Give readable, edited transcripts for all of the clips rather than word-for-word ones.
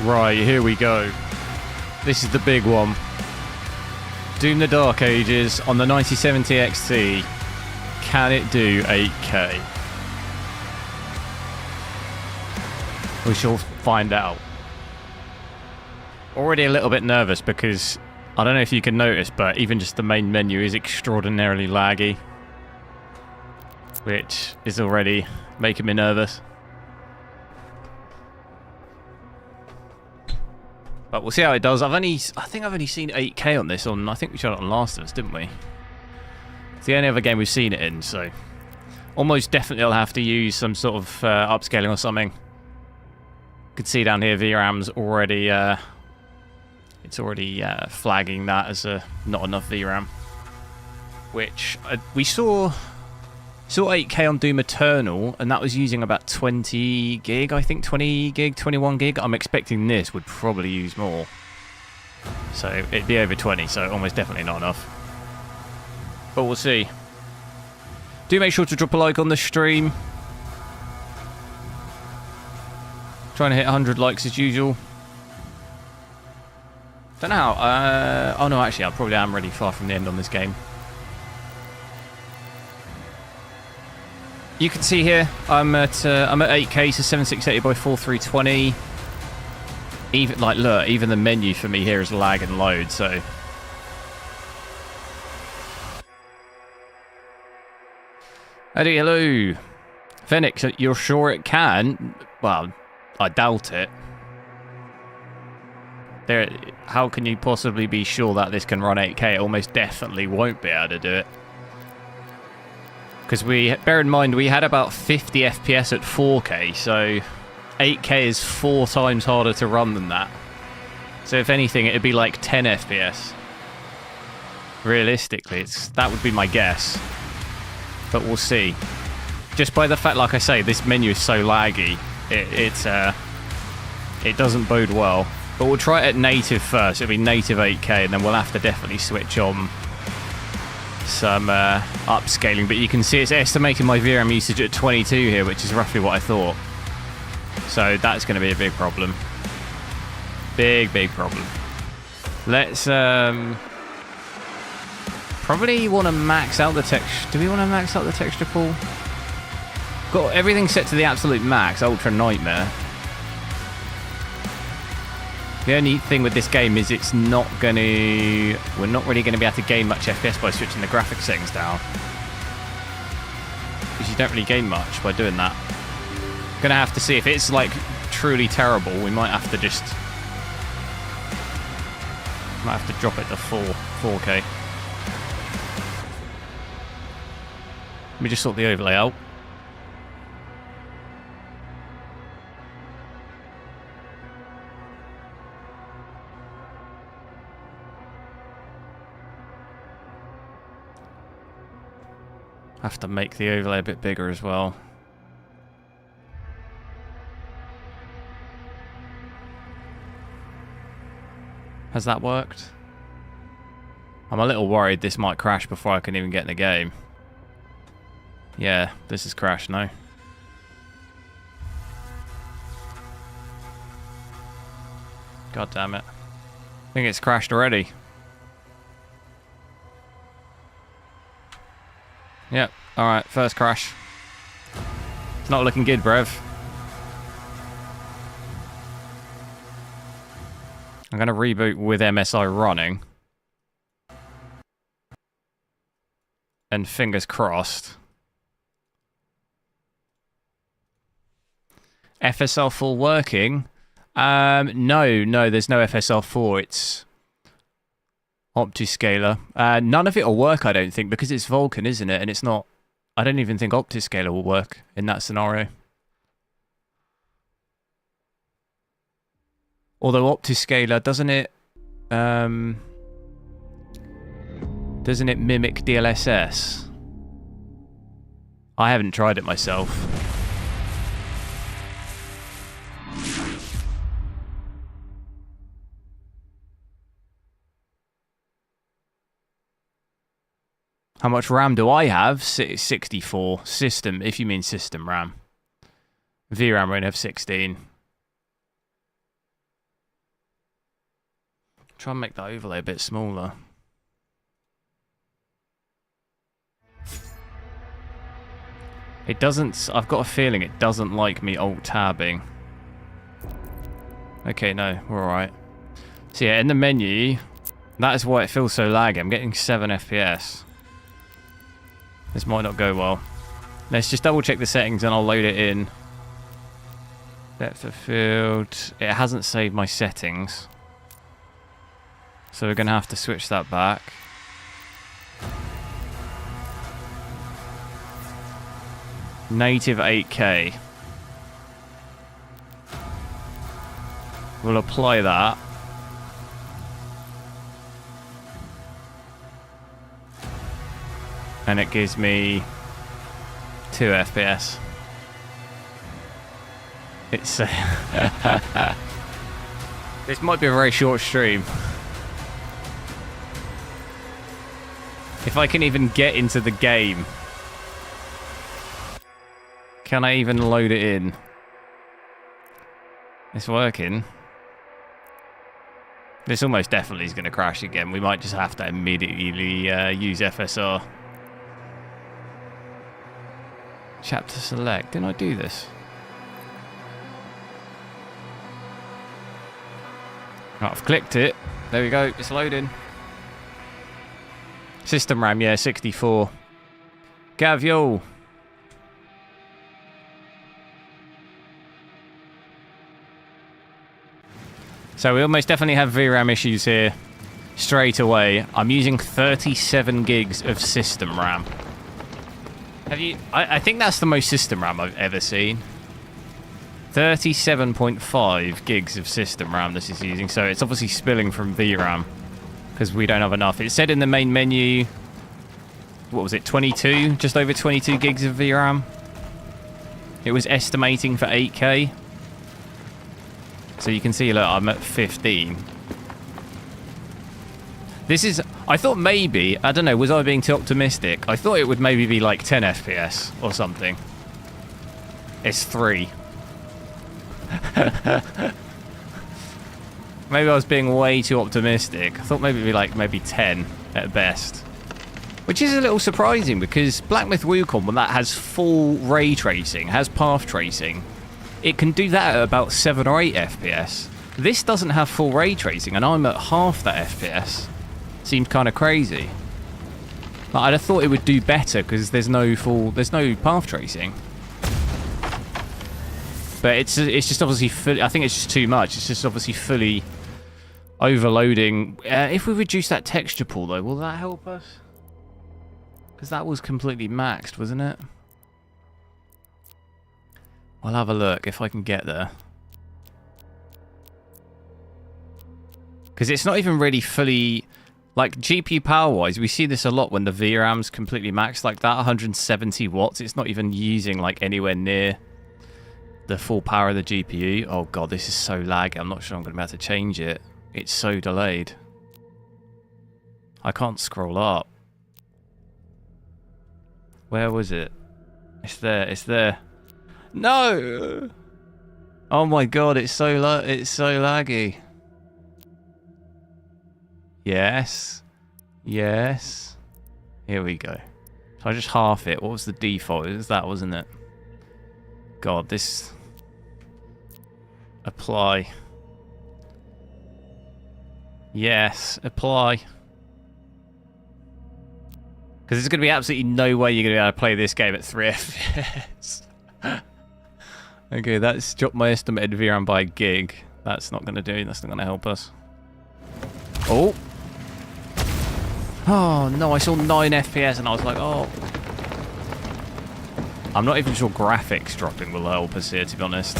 Right, here we go. This is the big one. Doom the Dark Ages on the 9070 XT. Can it do 8K? We shall find out. Already a little bit nervous because I don't know if you can notice, but even just the main menu is extraordinarily laggy, which is already making me nervous. But we'll see how it does. I think I've only seen 8K on this I think we showed it on Last of Us, didn't we? It's the only other game we've seen it in, so almost definitely I'll have to use some sort of upscaling or something. You can see down here VRAM's already it's already flagging that as not enough VRAM, which we saw 8K on Doom Eternal, and that was using about 20 gig, I think 20 gig, 21 gig. I'm expecting this would probably use more, so it'd be over 20, so almost definitely not enough, but we'll see. Do make sure to drop a like on the stream. Trying to hit 100 likes as usual. Don't know how. Oh no, actually, I probably am really far from the end on this game. You can see here, I'm at 8K, so 7680 by 4320. Even look, even the menu for me here is lag and load. So hello, Phoenix. You're sure it can? Well, I doubt it. How can you possibly be sure that this can run 8K? It almost definitely won't be able to do it. Because bear in mind, we had about 50 FPS at 4K, so 8K is 4 times harder to run than that. So if anything, it'd be like 10 FPS. Realistically, that would be my guess. But we'll see. Just by the fact, like I say, this menu is so laggy, it doesn't bode well. But we'll try it at native first. It'll be native 8K, and then we'll have to definitely switch on some upscaling. But you can see it's estimating my VRAM usage at 22 here, which is roughly what I thought. So that's going to be a big problem. Big problem. Let's probably want to max out the texture. Do we want to max out the texture pool? Got everything set to the absolute max, ultra nightmare. The only thing with this game is we're not really going to be able to gain much FPS by switching the graphics settings down. Because you don't really gain much by doing that. Gonna have to see if it's like truly terrible. We might have to drop it to 4K. Let me just sort the overlay out. Have to make the overlay a bit bigger as well. Has that worked? I'm a little worried this might crash before I can even get in the game. Yeah, this has crashed now. God damn it. I think it's crashed already. Yep, alright, first crash. It's not looking good, bruv. I'm going to reboot with MSI running. And fingers crossed. FSR4 working? No, there's no FSR4. It's OptiScaler. None of it will work, I don't think, because it's Vulkan, isn't it? And it's not... I don't even think OptiScaler will work in that scenario. Although OptiScaler, doesn't it mimic DLSS? I haven't tried it myself. How much RAM do I have? 64. System, if you mean system RAM. VRAM won't have 16. Try and make that overlay a bit smaller. It doesn't... I've got a feeling it doesn't like me alt-tabbing. Okay, no, we're alright. So yeah, in the menu, that is why it feels so laggy. I'm getting 7 FPS. This might not go well. Let's just double check the settings and I'll load it in. Depth of field. It hasn't saved my settings. So we're going to have to switch that back. Native 8K. We'll apply that. And it gives me 2 FPS. It's this might be a very short stream. If I can even get into the game. Can I even load it in? It's working. This almost definitely is going to crash again. We might just have to immediately use FSR. Chapter select. Didn't I do this? Right, I've clicked it. There we go. It's loading. System RAM, yeah, 64. Gav, yo. So we almost definitely have VRAM issues here straight away. I'm using 37 gigs of system RAM. Have you... I think that's the most system RAM I've ever seen. 37.5 gigs of system RAM this is using. So it's obviously spilling from VRAM because we don't have enough. It said in the main menu, what was it, 22? Just over 22 gigs of VRAM. It was estimating for 8K. So you can see, look, I'm at 15. This is... I thought maybe... I don't know, was I being too optimistic? I thought it would maybe be like 10 FPS or something. It's 3. Maybe I was being way too optimistic. I thought maybe it'd be like maybe 10 at best. Which is a little surprising because Black Myth Wukong, when that has full ray tracing, has path tracing, it can do that at about 7 or 8 FPS. This doesn't have full ray tracing, and I'm at half that FPS. Seems kind of crazy. Like, I'd have thought it would do better because there's no path tracing. But it's just obviously fully, I think it's just too much. It's just obviously fully overloading. If we reduce that texture pool though, will that help us? Because that was completely maxed, wasn't it? I'll have a look if I can get there. Because it's not even really fully... Like, GPU power-wise, we see this a lot when the VRAM's completely maxed like that, 170 watts. It's not even using, like, anywhere near the full power of the GPU. Oh, God, this is so laggy. I'm not sure I'm going to be able to change it. It's so delayed. I can't scroll up. Where was it? It's there. It's there. No! Oh my god, it's so laggy. Yes. Yes. Here we go. So I just half it. What was the default? It was that, wasn't it? God, this... Apply. Yes, apply. Because there's going to be absolutely no way you're going to be able to play this game at 3 FPS. Okay, that's dropped my estimated VRAM by a gig. That's not going to do. That's not going to help us. Oh. Oh, no, I saw 9 FPS and I was like, oh. I'm not even sure graphics dropping will help us here, to be honest.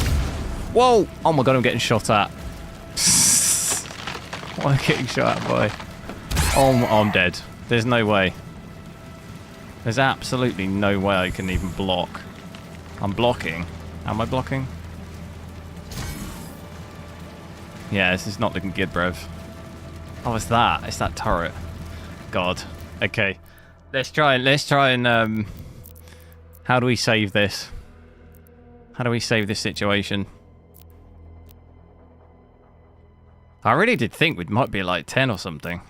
Whoa! Oh my god, I'm getting shot at. What am I getting shot at by? Oh, I'm dead. There's no way. There's absolutely no way I can even block. I'm blocking. Am I blocking? Yeah, this is not looking good, bruv. Oh, it's that. It's that turret. God. Okay. Let's try and how do we save this? How do we save this situation? I really did think we might be like 10 or something.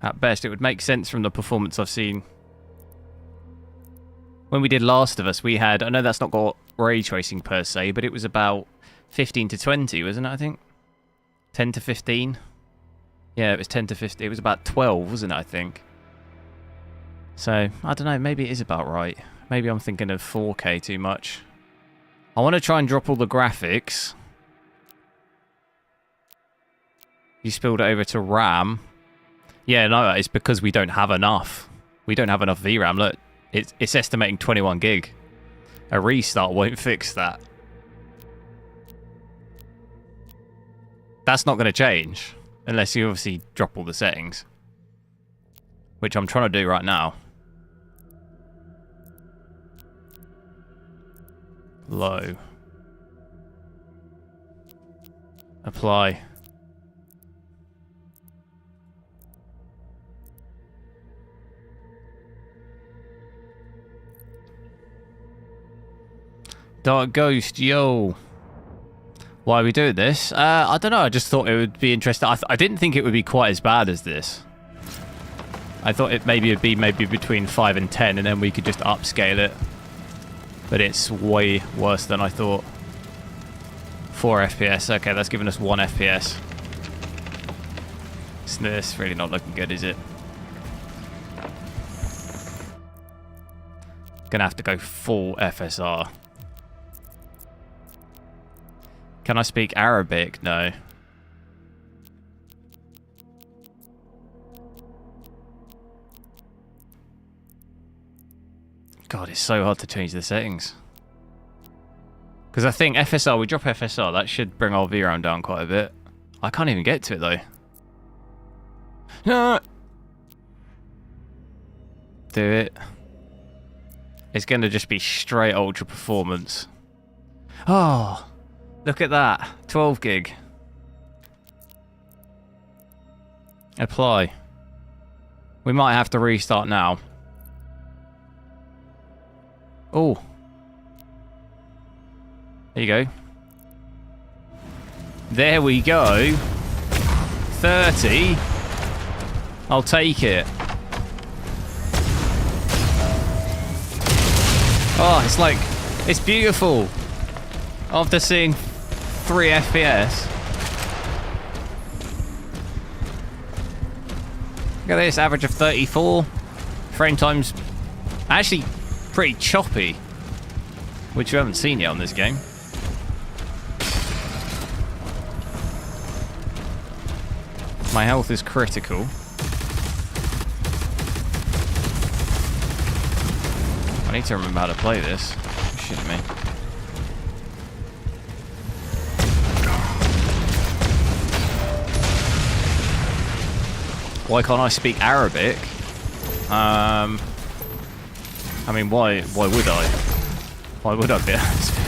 At best, it would make sense from the performance I've seen. When we did Last of Us, we had... I know that's not got ray tracing per se, but it was about 15 to 20, wasn't it, I think? 10 to 15? Yeah, it was 10 to 15. It was about 12, wasn't it, I think? So, I don't know. Maybe it is about right. Maybe I'm thinking of 4K too much. I want to try and drop all the graphics. You spilled it over to RAM. Yeah, no, it's because we don't have enough. We don't have enough VRAM. Look, it's estimating 21 gig. A restart won't fix that. That's not going to change. Unless you obviously drop all the settings. Which I'm trying to do right now. Low. Apply. Dark Ghost, yo. Why are we doing this? I don't know. I just thought it would be interesting. I didn't think it would be quite as bad as this. I thought it would be between 5 and 10, and then we could just upscale it. But it's way worse than I thought. 4 FPS. Okay, that's giving us 1 FPS. It's really not looking good, is it? Gonna have to go full FSR. Can I speak Arabic? No. God, it's so hard to change the settings. Because I think FSR, we drop FSR, that should bring our VRAM down quite a bit. I can't even get to it though. No. Do it. It's going to just be straight ultra performance. Oh. Look at that. 12 gig. Apply. We might have to restart now. Oh. There you go. There we go. 30. I'll take it. Oh, it's like... It's beautiful. After seeing 3 FPS. Look at this, average of 34. Frame time's actually pretty choppy, which you haven't seen yet on this game. My health is critical. I need to remember how to play this. Shit me. Why can't I speak Arabic? I mean, why would I? Why would I be able to speak?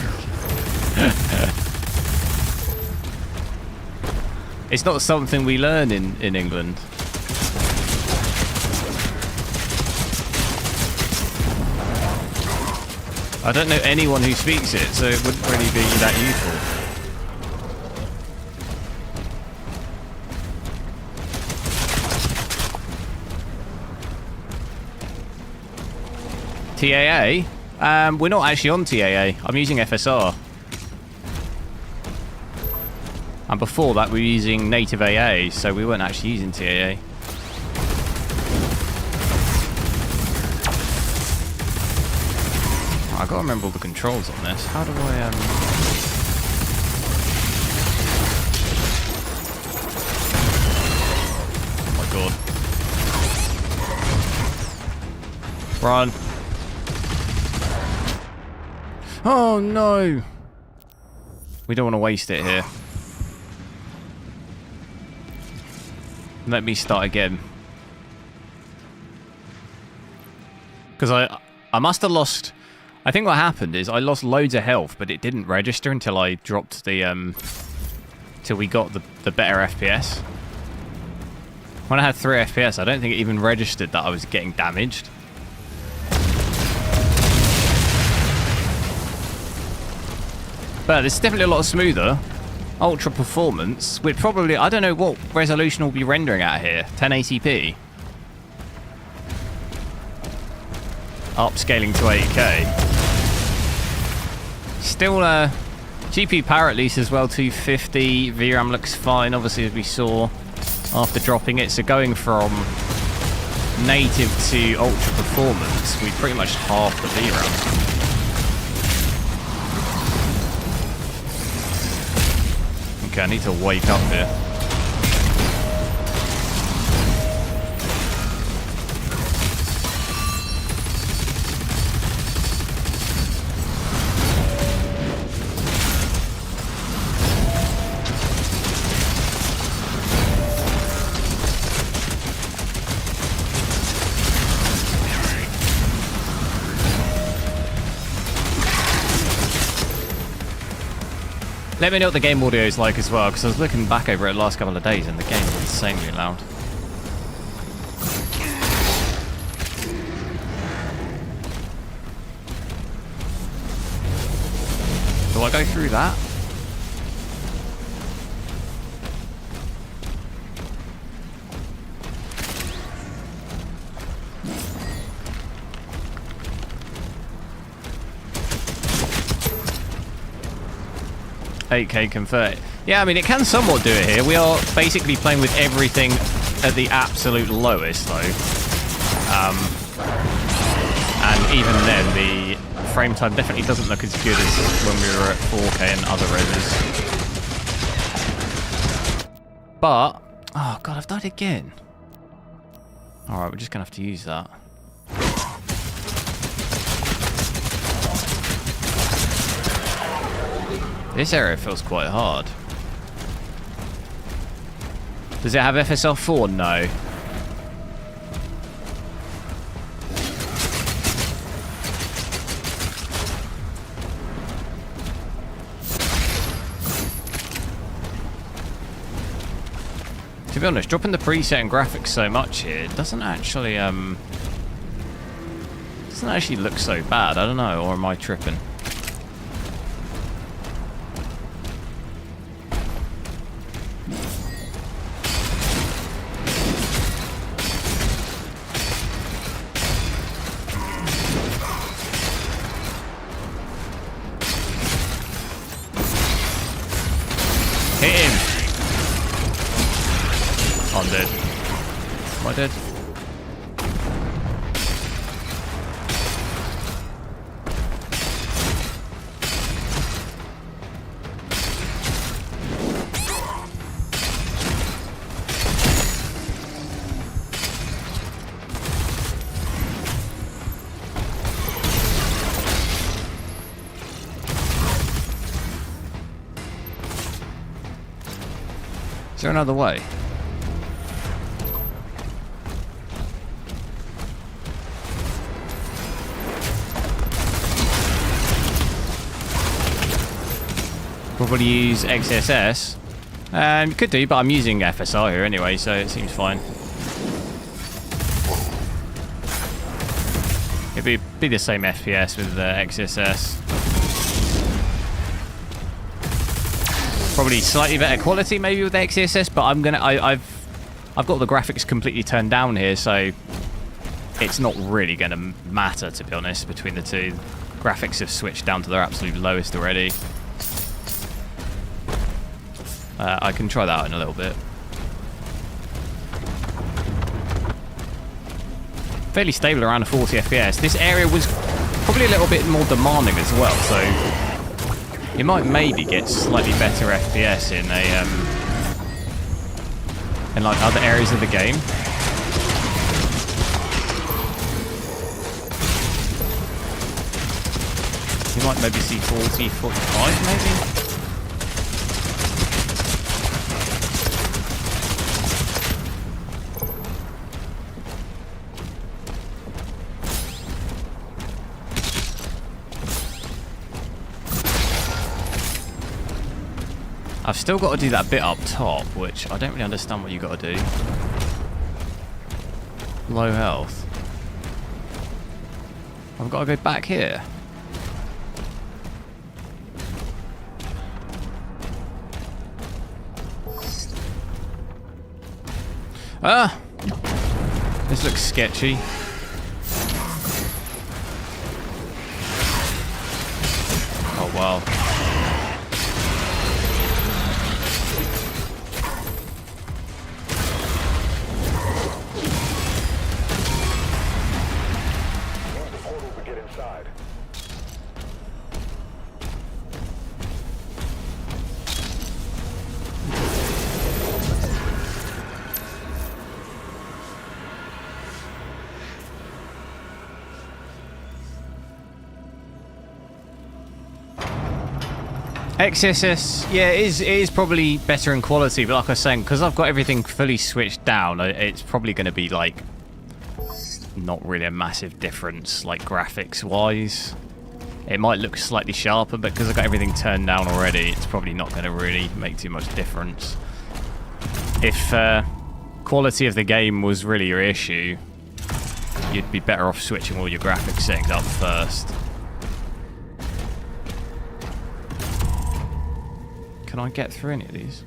It's not something we learn in England. I don't know anyone who speaks it, so it wouldn't really be that useful. TAA? We're not actually on TAA. I'm using FSR. And before that, we were using native AA, so we weren't actually using TAA. I gotta remember all the controls on this. How do I, Oh my god. Run. Oh no! We don't want to waste it here. Let me start again. Because I must have lost... I think what happened is I lost loads of health, but it didn't register until I dropped the... till we got the better FPS. When I had 3 FPS, I don't think it even registered that I was getting damaged. But it's definitely a lot smoother. ultra performance, we'd probably, I don't know what resolution we'll be rendering at here. 1080p. Upscaling to 8K. Still, GPU power at least as well, 250. VRAM looks fine, obviously, as we saw after dropping it. So going from native to ultra performance, we pretty much halved the VRAM. Okay, I need to wake up here. Let me know what the game audio is like as well, because I was looking back over it the last couple of days and the game is insanely loud. Do I go through that? $8K convert. Yeah, I mean, it can somewhat do it here. We are basically playing with everything at the absolute lowest, though. And even then, the frame time definitely doesn't look as good as when we were at 4K and other reses. But, oh god, I've died again. Alright, we're just going to have to use that. This area feels quite hard. Does it have FSR4? No. To be honest, dropping the preset and graphics so much here doesn't actually look so bad. I don't know, or am I tripping? Hit him! Oh, I'm dead. Am I dead? Is there another way? Probably use XeSS. You could do, but I'm using FSR here anyway, so it seems fine. It'd be the same FPS with XeSS. Probably slightly better quality maybe with XeSS, but I've got the graphics completely turned down here, so it's not really going to matter, to be honest, between the two. Graphics have switched down to their absolute lowest already. I can try that out in a little bit. Fairly stable around a 40 FPS. This area was probably a little bit more demanding as well, so you might maybe get slightly better FPS in like other areas of the game. You might maybe see 40, 45 maybe. I've still got to do that bit up top, which I don't really understand what you got to do. Low health. I've got to go back here. Ah! This looks sketchy. Oh, wow. XeSS, yeah, it is probably better in quality, but like I was saying, because I've got everything fully switched down, it's probably going to be like not really a massive difference, like graphics-wise. It might look slightly sharper, but because I've got everything turned down already, it's probably not going to really make too much difference. If quality of the game was really your issue, you'd be better off switching all your graphics settings up first. Can I get through any of these?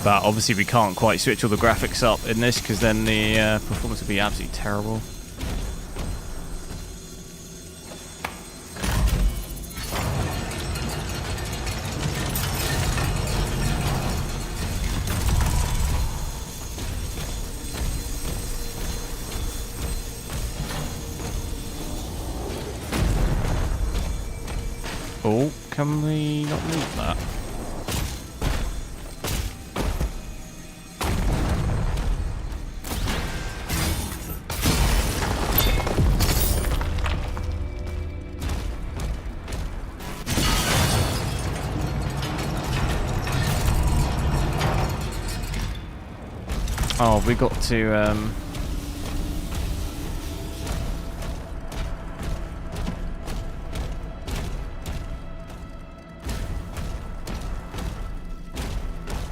But obviously we can't quite switch all the graphics up in this because then the performance would be absolutely terrible. Oh, can we not move that? Oh, we got to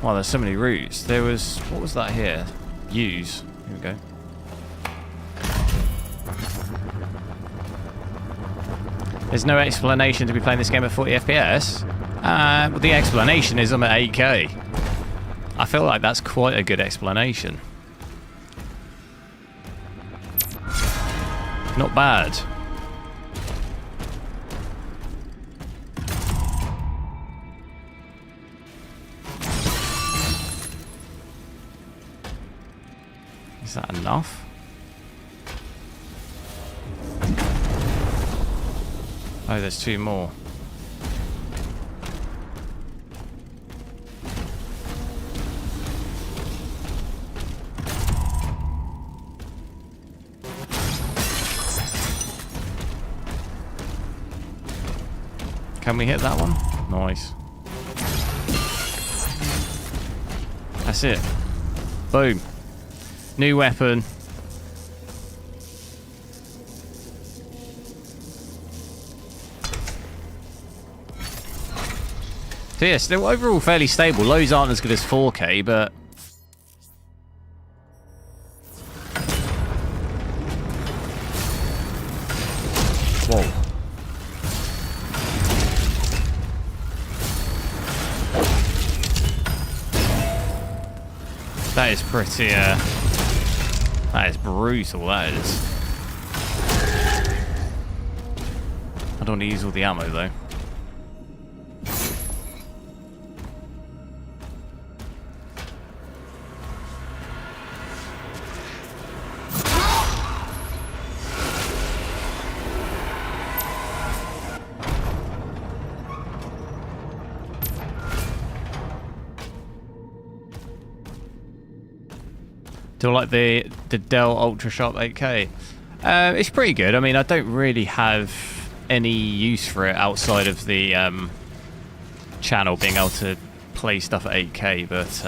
well, there's so many routes. There was... what was that here? Use. Here we go. There's no explanation to be playing this game at 40 FPS. Well, the explanation is I'm at 8K. I feel like that's quite a good explanation. Not bad. Is that enough? Oh, there's two more. Can we hit that one? Nice. That's it. Boom. New weapon. So yes, they're overall fairly stable. Lows aren't as good as 4K, but... whoa. That is pretty, that is brutal, that is. I don't want to use all the ammo, though. Do I like the Dell UltraSharp 8K? It's pretty good. I mean, I don't really have any use for it outside of the channel being able to play stuff at 8K, but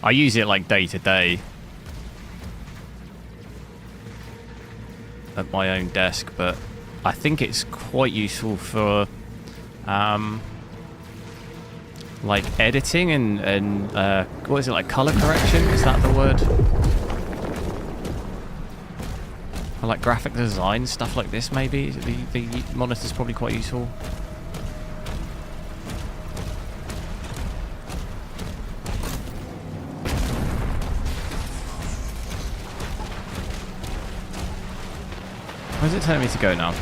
I use it like day to day at my own desk. But I think it's quite useful for like editing and what is it, like color correction? Is that the word? Or like graphic design, stuff like this maybe. The monitor's probably quite useful. Where's it telling me to go now?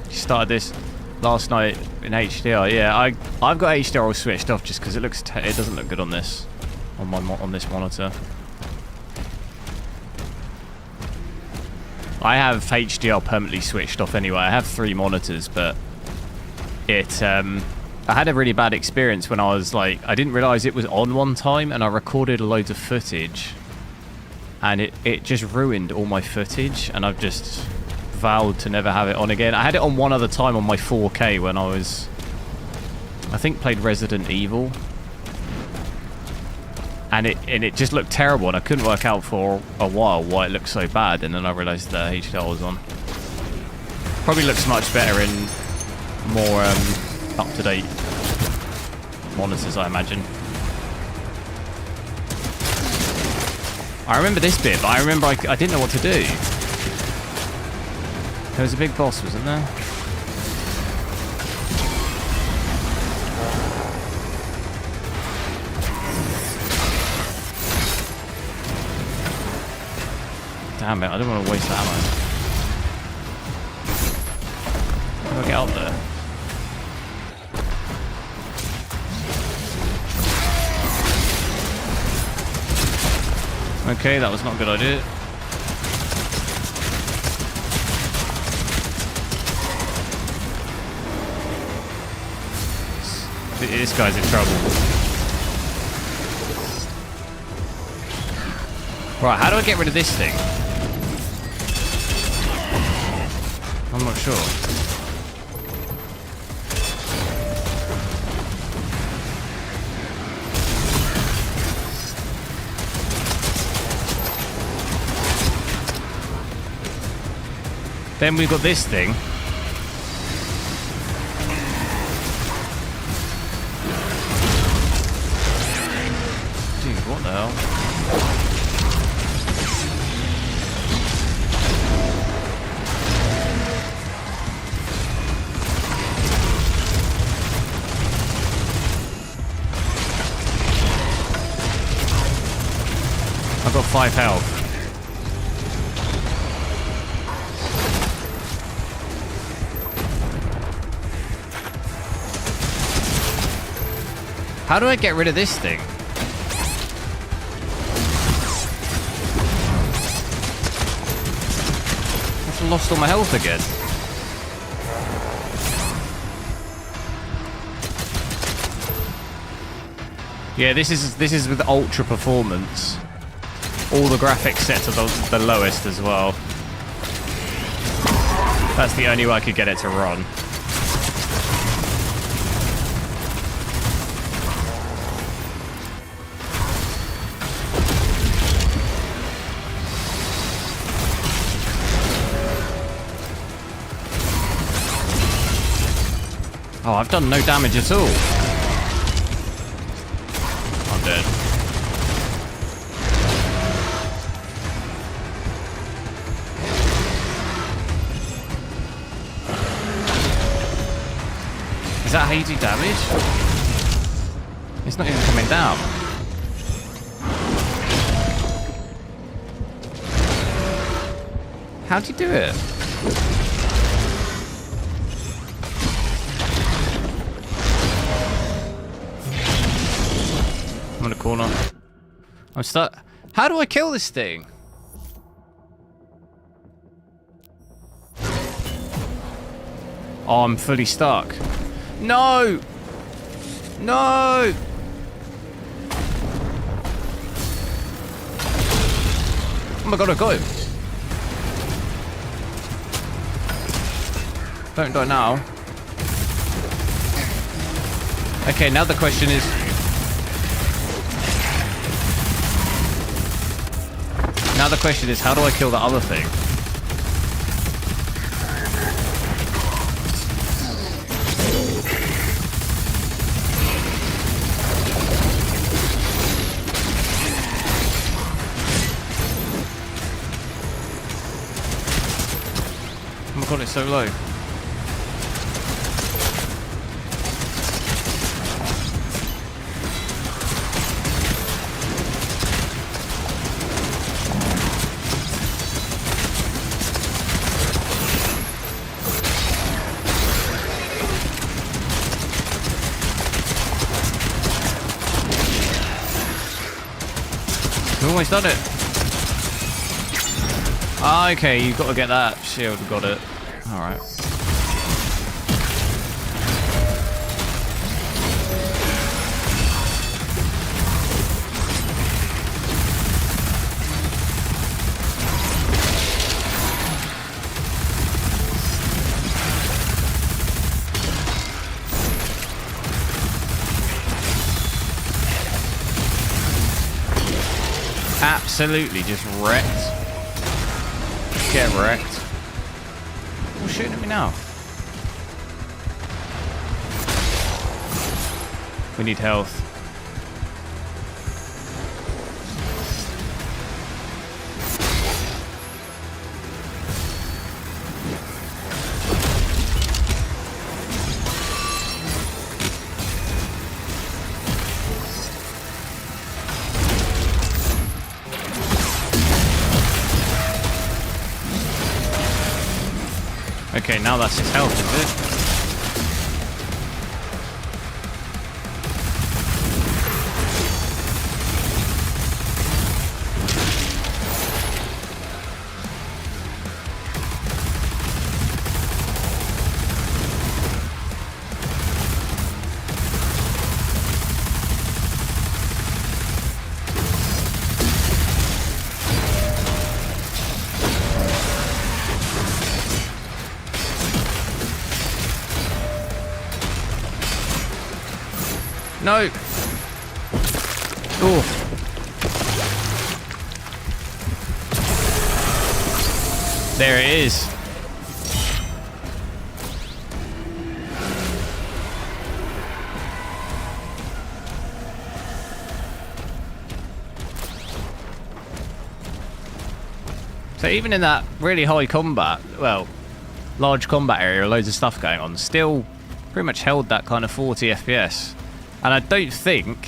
Started this last night in HDR. Yeah, I've got HDR all switched off just because it doesn't look good on this on this monitor. I have HDR permanently switched off anyway. I have 3 monitors, but I had a really bad experience when I was like, I didn't realize it was on one time, and I recorded loads of footage, and it just ruined all my footage, and I've just vowed to never have it on again. I had it on one other time on my 4K when I think played Resident Evil, and it just looked terrible, and I couldn't work out for a while why it looked so bad, and then I realized the HDR was on. Probably looks much better in more up-to-date monitors, I imagine. I remember this bit, but I remember I didn't know what to do. There was a big boss, wasn't there? Damn it, I don't want to waste ammo. How do I get up there? Okay, that was not a good idea. This guy's in trouble. Right, how do I get rid of this thing? I'm not sure. Then we've got this thing. Dude, what the hell? I've got 5 health. How do I get rid of this thing? I've lost all my health again. Yeah, this is with ultra performance. All the graphics set to the lowest as well. That's the only way I could get it to run. Oh, I've done no damage at all. I'm dead. Is that how you do damage? It's not even coming down. How'd you do it? I'm in a corner. I'm stuck. How do I kill this thing? Oh, I'm fully stuck. No! No! Oh my god, I got him. Don't die now. Okay, now the question is... Now the question is, how do I kill the other thing? Oh my god, it's so low. almost done it. Ah, okay, you've got to get that shield. Got it. All right. Absolutely just wrecked. Get wrecked. Who's shooting at me now? We need health. Okay, now that's his health, is it? No! Oh. There it is. So even in that really high combat, well, large combat area, loads of stuff going on, still pretty much held that kind of 40 FPS. And I don't think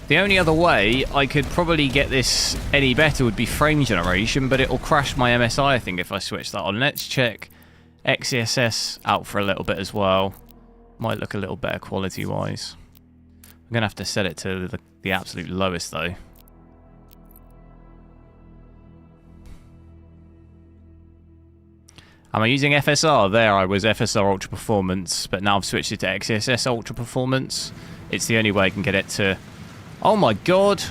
the only other way I could probably get this any better would be frame generation, but it'll crash my MSI, I think, if I switch that on. Let's check XeSS out for a little bit as well. Might look a little better quality-wise. I'm going to have to set it to the absolute lowest, though. Am I using FSR? There I was FSR Ultra Performance, but now I've switched it to XeSS Ultra Performance. It's the only way I can get it to... Oh my god!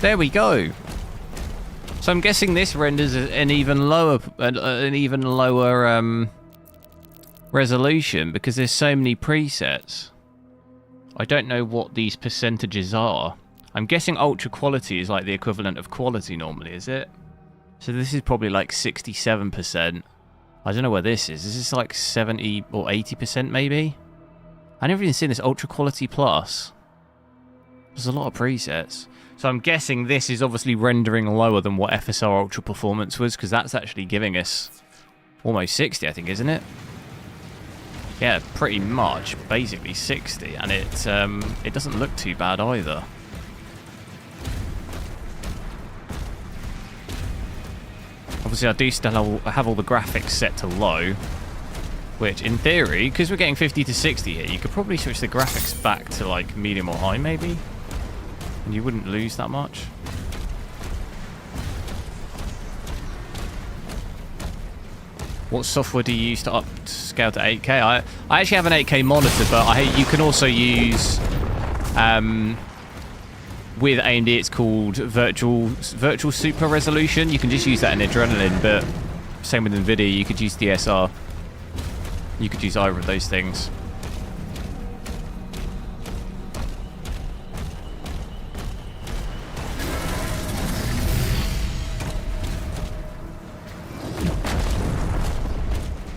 There we go. So I'm guessing this renders an even lower resolution because there's so many presets. I don't know what these percentages are. I'm guessing ultra quality is like the equivalent of quality normally, is it? So this is probably like 67%. I don't know where this is. Is this like 70 or 80% maybe? I've never even seen this Ultra Quality Plus. There's a lot of presets. So I'm guessing this is obviously rendering lower than what FSR Ultra Performance was, because that's actually giving us almost 60, I think, isn't it? Yeah, pretty much, basically 60, and it doesn't look too bad either. Obviously, I do still have all the graphics set to low, which, in theory, because we're getting 50 to 60 here, you could probably switch the graphics back to, like, medium or high, maybe? And you wouldn't lose that much. What software do you use to upscale to 8K? I actually have an 8K monitor, but you can also use... with AMD, it's called virtual super resolution. You can just use that in Adrenaline, but same with NVIDIA, you could use DSR. You could use either of those things.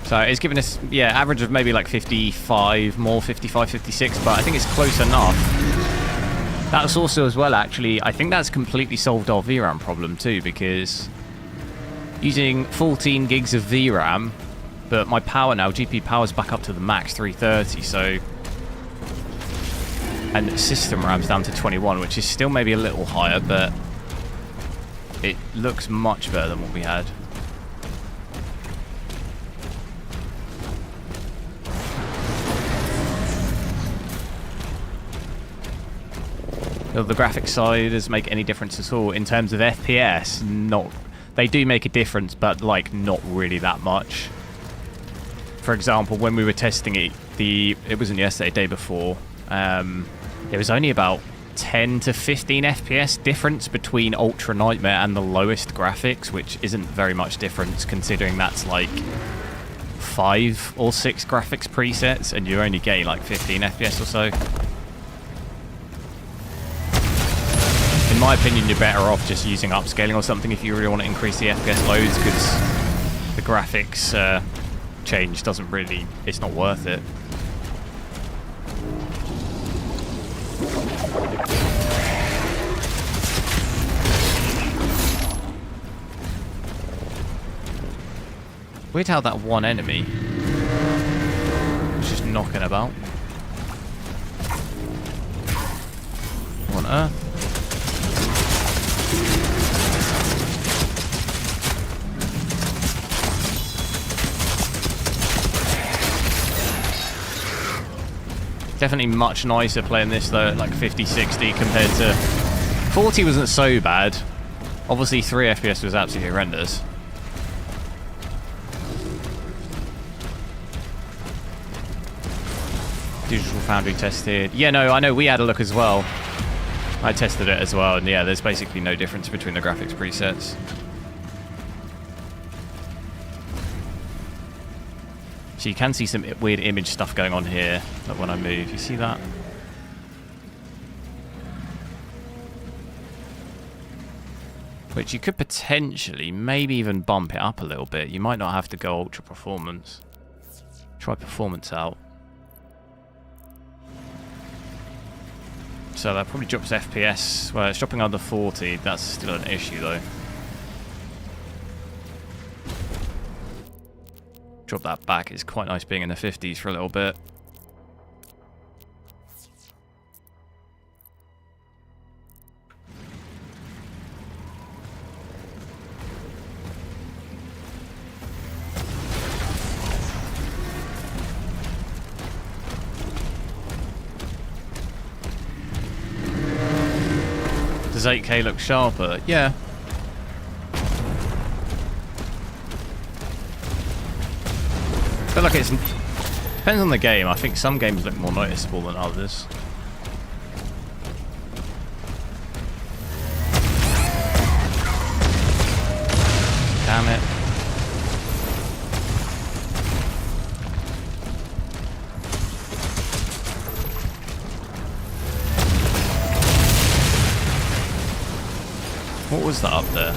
So it's giving us, yeah, average of maybe like 55 more, 55, 56, but I think it's close enough. That's also as well, actually, I think that's completely solved our VRAM problem too, because using 14 gigs of VRAM, but my power now, GPU power's back up to the max 330, so... And system RAM's down to 21, which is still maybe a little higher, but it looks much better than what we had. Will the graphics side does make any difference at all in terms of FPS? Not. They do make a difference, but like not really that much. For example, when we were testing it, it wasn't yesterday, day before. There was only about 10 to 15 FPS difference between Ultra Nightmare and the lowest graphics, which isn't very much difference considering that's like 5 or 6 graphics presets, and you only gain like 15 FPS or so. In my opinion, you're better off just using upscaling or something if you really want to increase the FPS loads, because the graphics change doesn't really, it's not worth it. Weird how that one enemy was just knocking about. What on earth? Definitely much nicer playing this though at like 50-60 compared to 40 wasn't so bad. Obviously 3 FPS was absolutely horrendous. Digital Foundry tested. Yeah, no, I know we had a look as well. I tested it as well, and yeah, there's basically no difference between the graphics presets. So you can see some weird image stuff going on here, like when I move. You see that? Which you could potentially, maybe even bump it up a little bit. You might not have to go ultra performance. Try performance out. So that probably drops FPS. Well, it's dropping under 40. That's still an issue though. Drop that back. It's quite nice being in the 50s for a little bit. Does 8K look sharper? Yeah. But look, it depends on the game. I think some games look more noticeable than others. Damn it. What was that up there?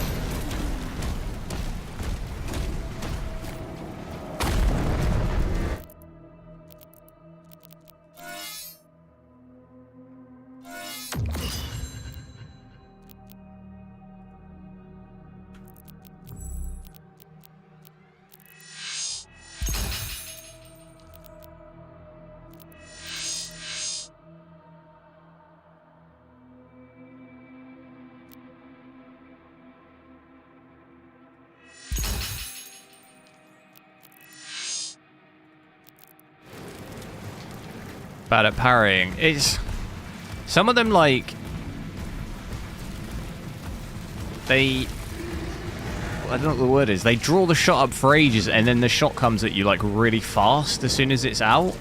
Bad at parrying. It's some of them like I don't know what the word is. They draw the shot up for ages and then the shot comes at you like really fast as soon as it's out.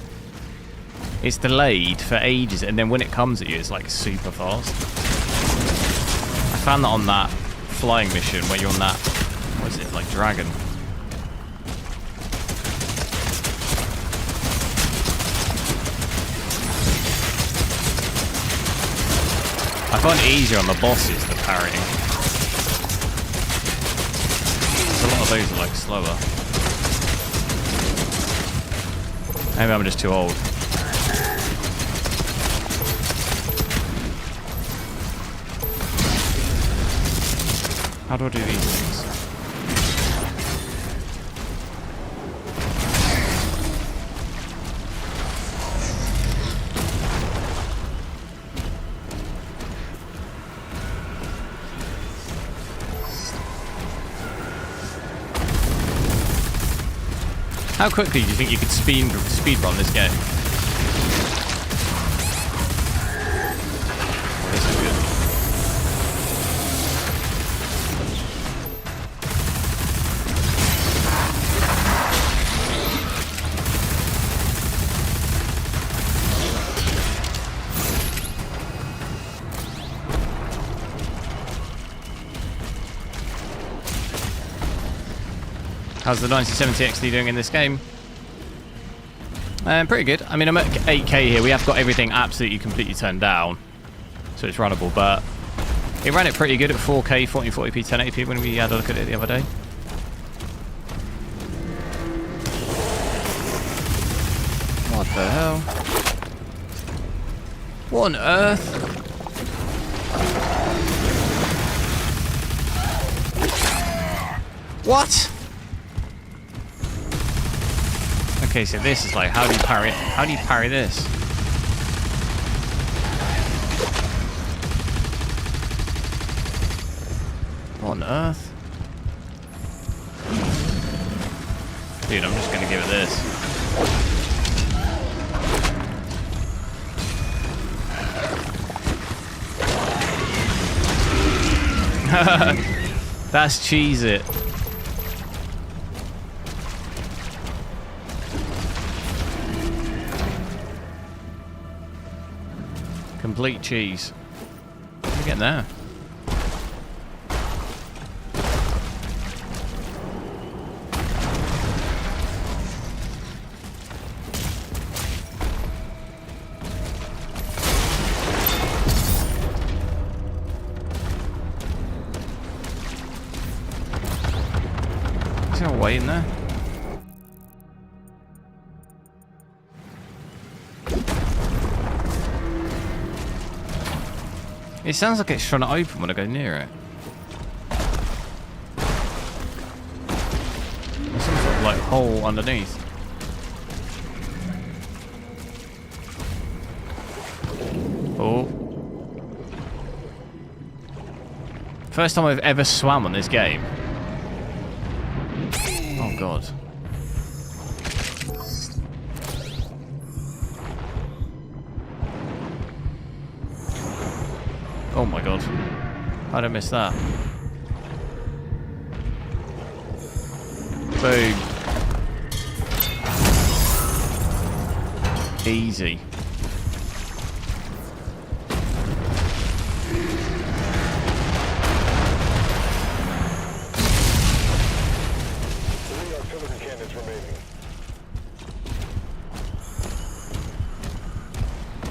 It's delayed for ages and then when it comes at you it's like super fast. I found that on that flying mission where you're on that, what is it, like dragon. I find it easier on the bosses, the parrying. A lot of those are like slower. Maybe I'm just too old. How do I do these things? How quickly do you think you could speed run this game? Oh, this is good. How's the 9070 XT doing in this game? Pretty good. I mean, I'm at 8K here. We have got everything absolutely completely turned down, so it's runnable, but it ran it pretty good at 4K, 1440p, 1080p when we had a look at it the other day. What the hell? What on earth? What? Okay, so this is like, how do you parry it? How do you parry this? What on earth? Dude, I'm just gonna give it this. That's cheese it. Complete cheese. What are we getting there? Is there a way in there? It sounds like it's trying to open when I go near it. There's some sort of like hole underneath. Oh. First time I've ever swam on this game. Oh god. Oh my god. How'd I miss that? Boom. Easy.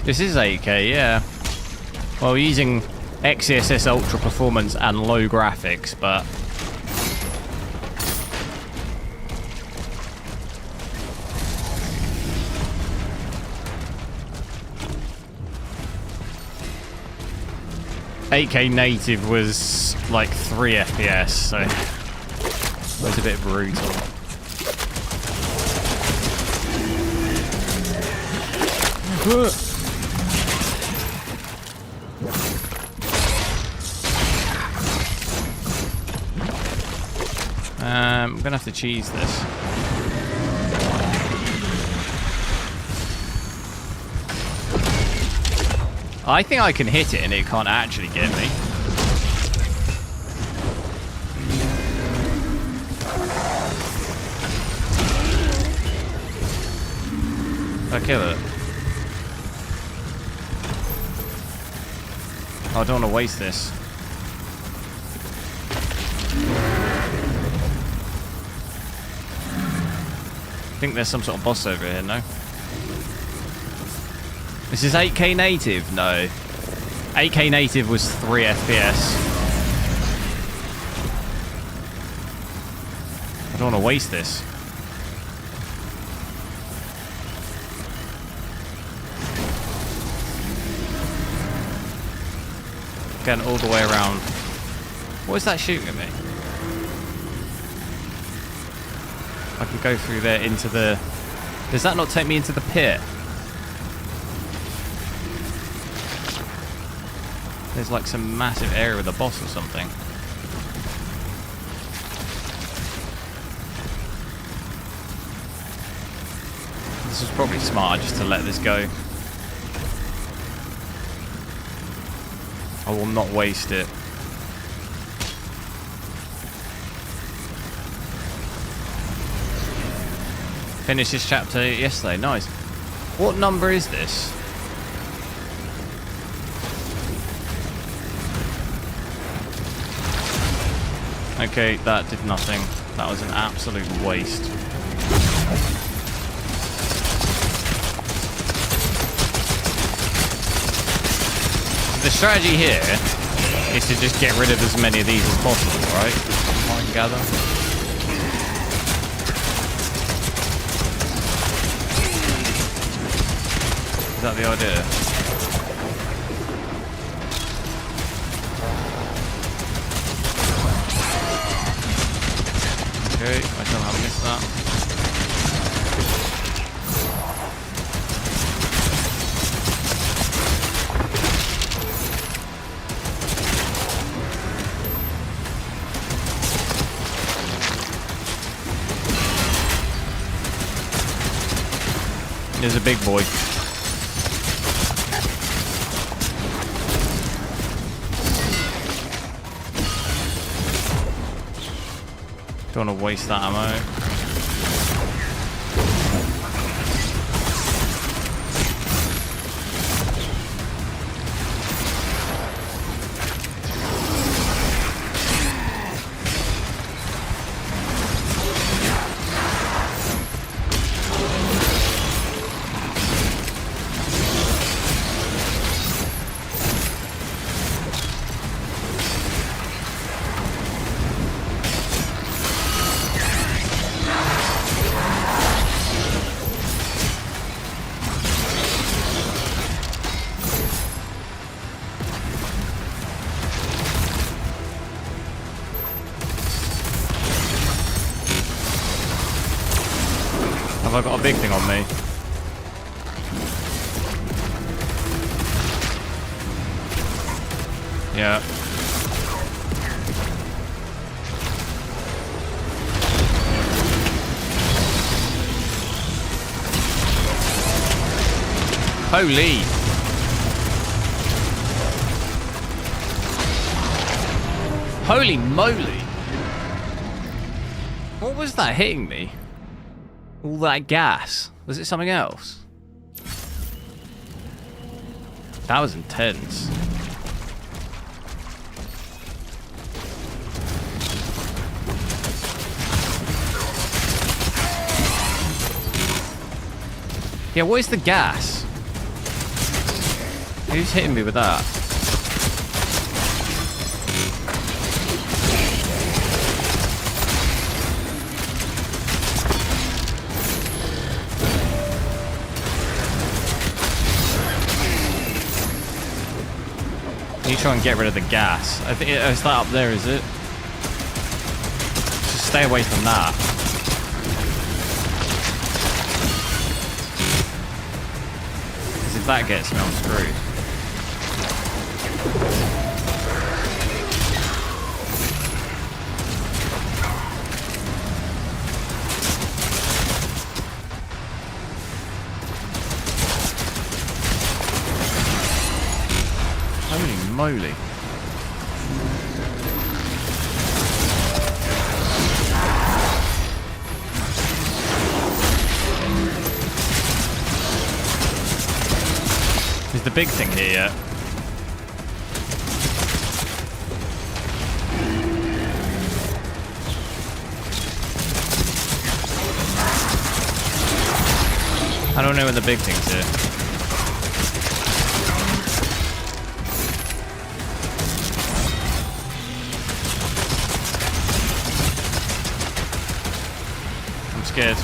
This is 8K, yeah. Well, we're using XeSS Ultra Performance and low graphics, but .8K native was like 3 FPS, so it was a bit brutal. I'm gonna have to cheese this. I think I can hit it and it can't actually get me. I kill it. Oh, I don't want to waste this. I think there's some sort of boss over here, no? This is 8K native? No. 8K native was 3 FPS. I don't want to waste this. Going all the way around. What is that shooting at me? I can go through there into the... Does that not take me into the pit? There's like some massive area with a boss or something. This was probably smart just to let this go. I will not waste it. Finished this chapter yesterday. Nice. What number is this? Okay, that did nothing. That was an absolute waste. The strategy here is to just get rid of as many of these as possible, right? I can gather. Is that the idea? Okay, I somehow missed that. There's a big boy. Don't want to waste that ammo. Have I got a big thing on me? Yeah. Holy! Holy moly! What was that hitting me? All that gas. Was it something else? That was intense. Yeah, what is the gas? Who's hitting me with that? You try and get rid of the gas. I think it's that up there, is it? Just stay away from that. Because if that gets me, I'm screwed. Holy moly. Is the big thing here yet? I don't know when the big thing's here. Scared.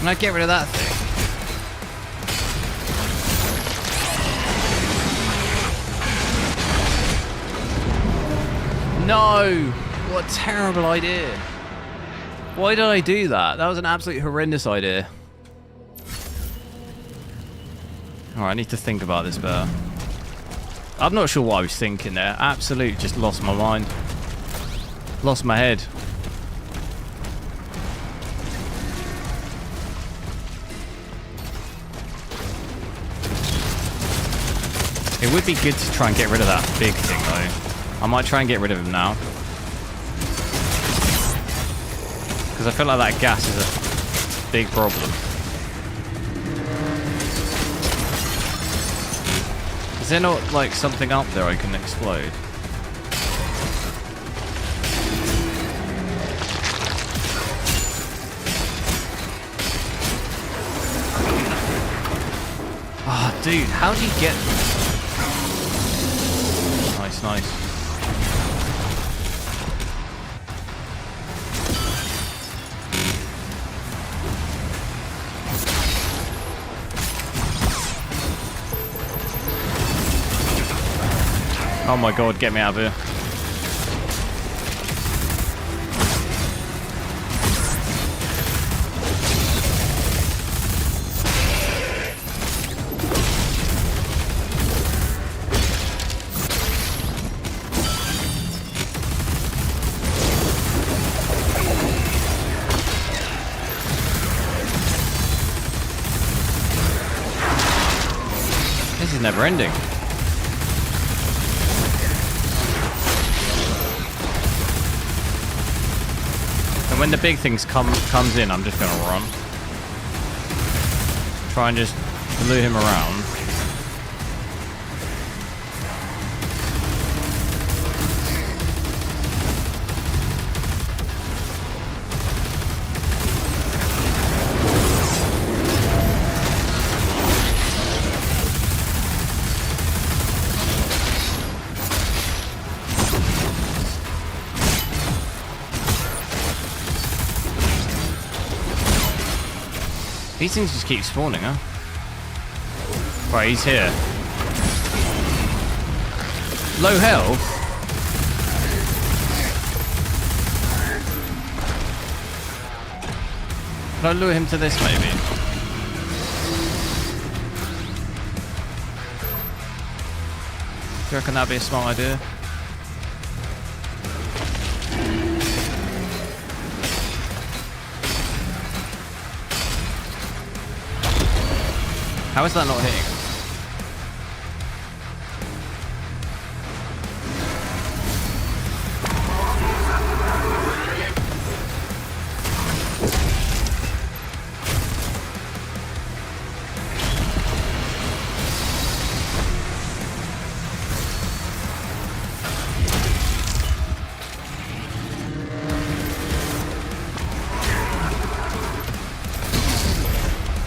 Can I get rid of that thing? No! What a terrible idea. Why did I do that? That was an absolutely horrendous idea. Alright, I need to think about this better. I'm not sure what I was thinking there. Absolutely just lost my mind. Lost my head. It would be good to try and get rid of that big thing though. I might try and get rid of him now. Because I feel like that gas is big problem. Is there not, like, something up there I can explode? Ah, oh, dude, how do you get... Nice, nice. Oh my god, get me out of here. This is never ending. When the big things comes in, I'm just gonna run. Try and just lure him around. These things just keep spawning, huh? Right, he's here. Low health? Could I lure him to this, maybe? Do you reckon that'd be a smart idea? How is that not hitting?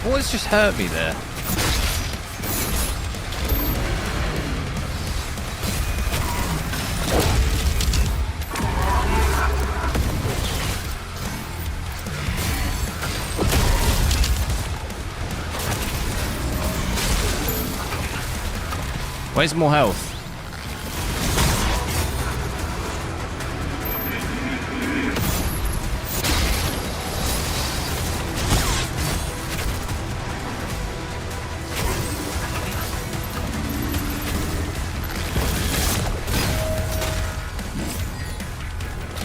What's just hurt me there? Where's more health?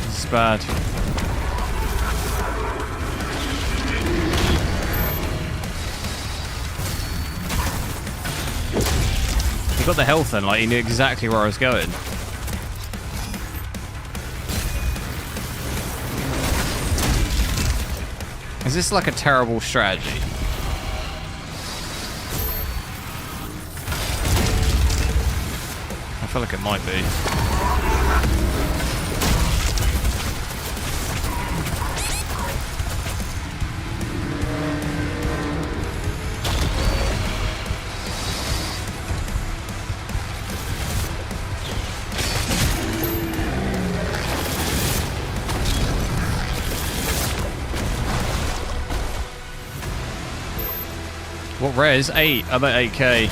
This is bad. He got the health then, like he knew exactly where I was going. Is this like a terrible strategy? I feel like it might be. What res? 8. I'm at 8k.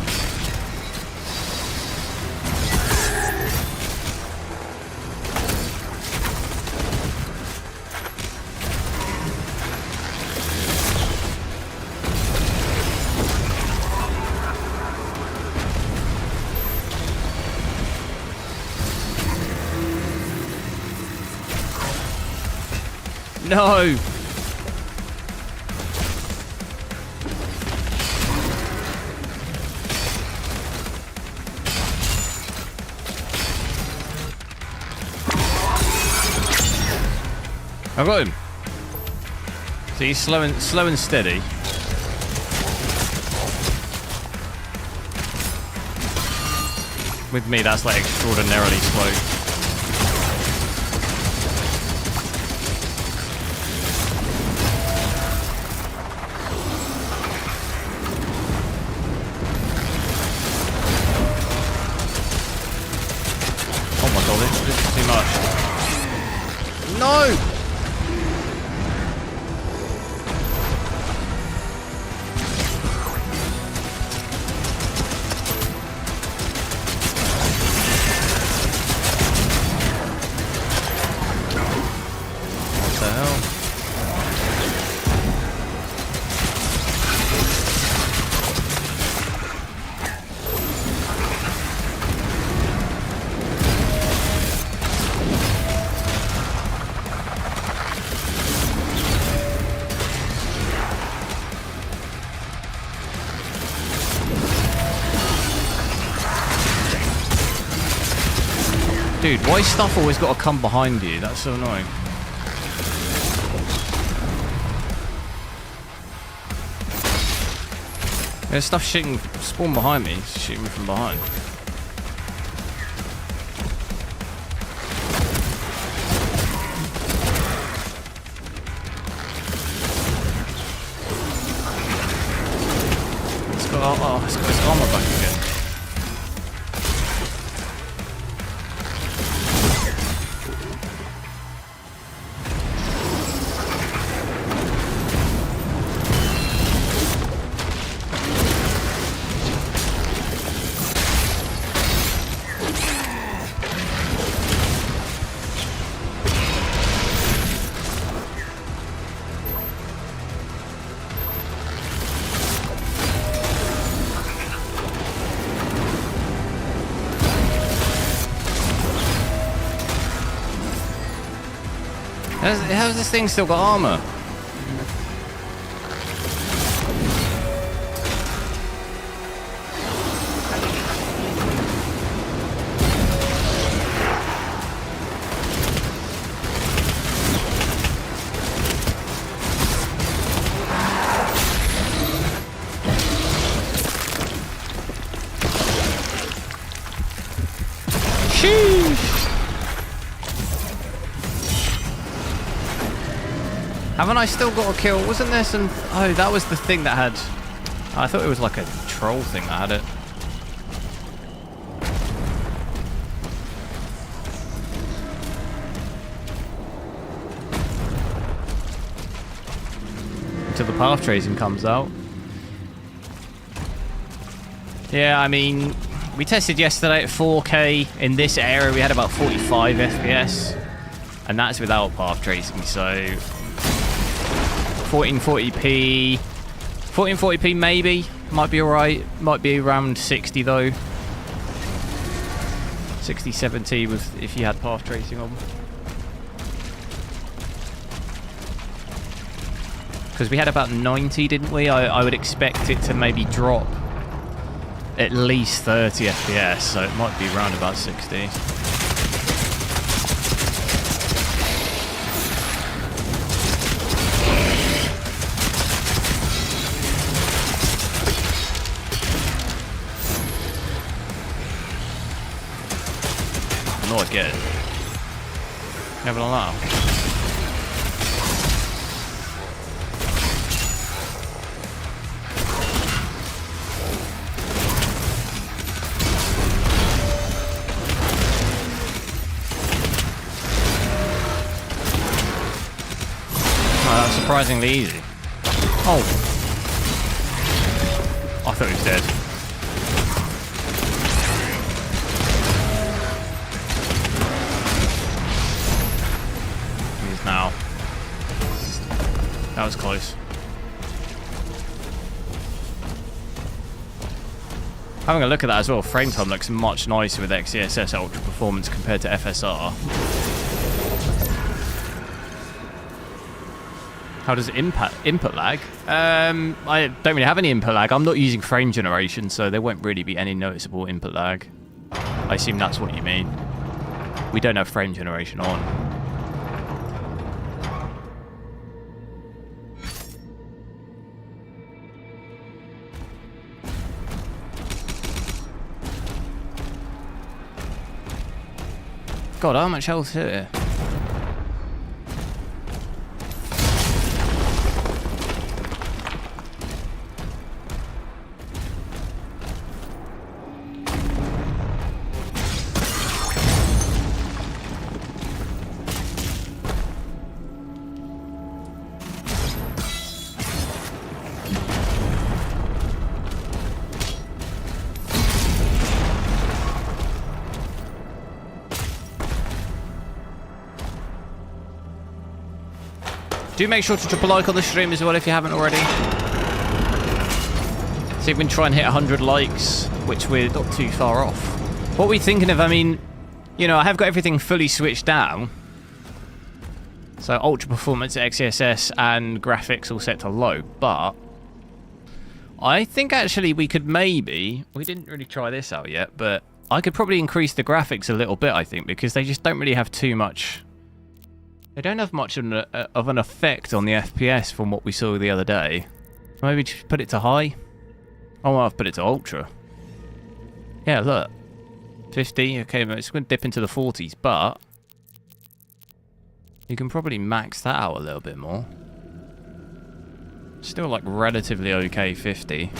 No! I got him. So he's slow and steady. With me, that's like extraordinarily slow. Oh my god, this is too much. No! Dude, why is stuff always got to come behind you? That's so annoying. There's stuff shooting, spawn behind me, it's shooting me from behind. It's got its armor back again. How's this thing still got armor? Haven't I still got a kill? Wasn't there some... Oh, that was the thing that had... I thought it was like a troll thing that had it. Until the path tracing comes out. Yeah, I mean... We tested yesterday at 4K. In this area, we had about 45 FPS. And that's without path tracing, so... 1440p. 1440p maybe. Might be alright. Might be around 60 though. 60, 70 with if you had path tracing on. Because we had about 90, didn't we? I would expect it to maybe drop at least 30 FPS, so it might be around about 60. I get it. Never allow. Oh, that's surprisingly easy. Oh. I thought he was dead. Now. That was close. Having a look at that as well, frame time looks much nicer with XeSS Ultra Performance compared to FSR. How does it input lag? I don't really have any input lag. I'm not using frame generation, so there won't really be any noticeable input lag. I assume that's what you mean. We don't have frame generation on. God, how much health here? Do make sure to drop a like on the stream as well if you haven't already. See if we can try and hit 100 likes, which we're not too far off. What are we thinking of? I mean, you know, I have got everything fully switched down. So ultra performance, XeSS, and graphics all set to low. But I think actually we could maybe... We didn't really try this out yet, but I could probably increase the graphics a little bit, I think, because they just don't really have too much... They don't have much of an effect on the FPS from what we saw the other day. Maybe just put it to high. Oh, I've put it to ultra. Yeah, look. 50. Okay, it's going to dip into the 40s, but you can probably max that out a little bit more. Still, like, relatively okay 50.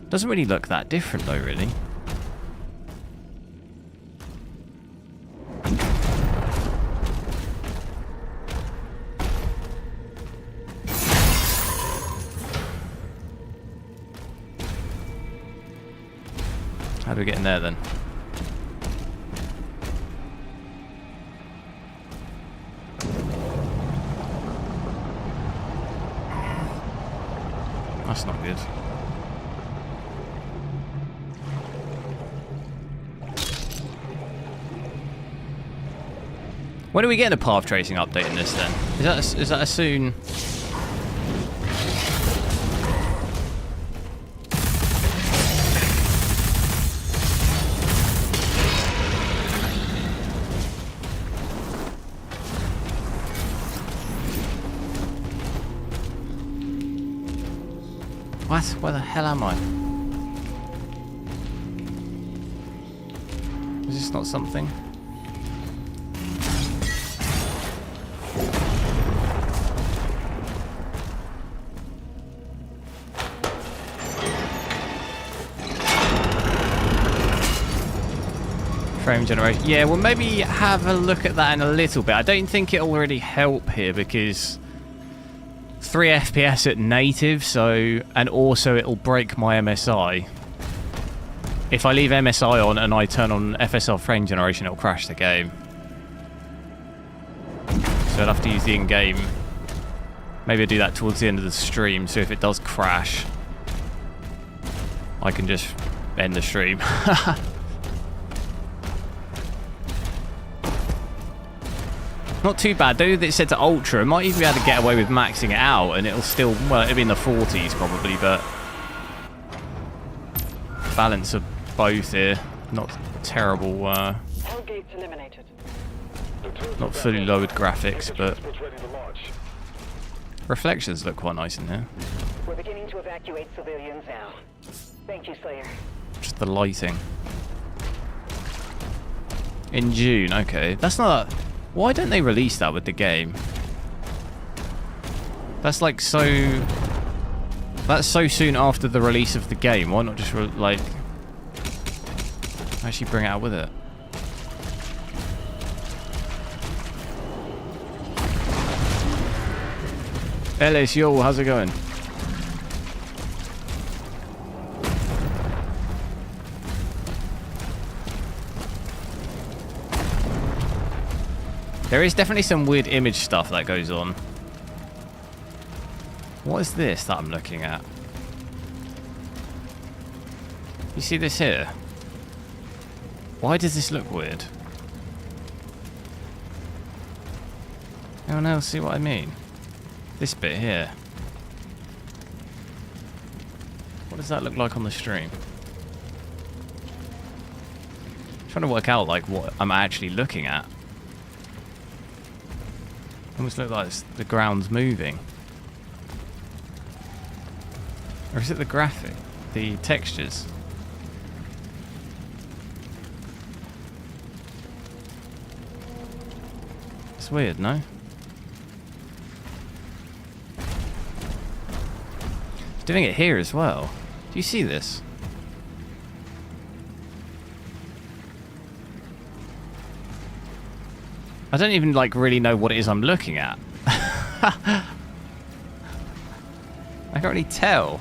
Doesn't really look that different, though, really. How do we get in there then? That's not good. When are we getting a path tracing update in this then? Is that a soon? What? Where the hell am I? Is this not something? Frame generation. Yeah, well maybe have a look at that in a little bit. I don't think it'll really help here because 3 FPS at native, so, and also it'll break my MSI. If I leave MSI on and I turn on FSR frame generation, it'll crash the game. So I'll have to use the in-game. Maybe I'll do that towards the end of the stream, so if it does crash, I can just end the stream. Not too bad, though. It's set to ultra. It might even be able to get away with maxing it out, and it'll still, well, it'll be in the 40s probably, but balance of both here. Not terrible. Not fully lowered graphics, but reflections look quite nice in here. We're beginning to evacuate civilians now. Thank you, Slayer. Just the lighting. In June, okay. That's not... Why don't they release that with the game? That's like so... That's so soon after the release of the game. Why not just like... actually bring it out with it? Ellis, yo, how's it going? There is definitely some weird image stuff that goes on. What is this that I'm looking at? You see this here? Why does this look weird? Anyone else see what I mean? This bit here. What does that look like on the stream? I'm trying to work out like what I'm actually looking at. Almost look like the ground's moving. Or is it the graphic? The textures? It's weird, no? It's doing it here as well. Do you see this? I don't even like really know what it is I'm looking at. I can't really tell.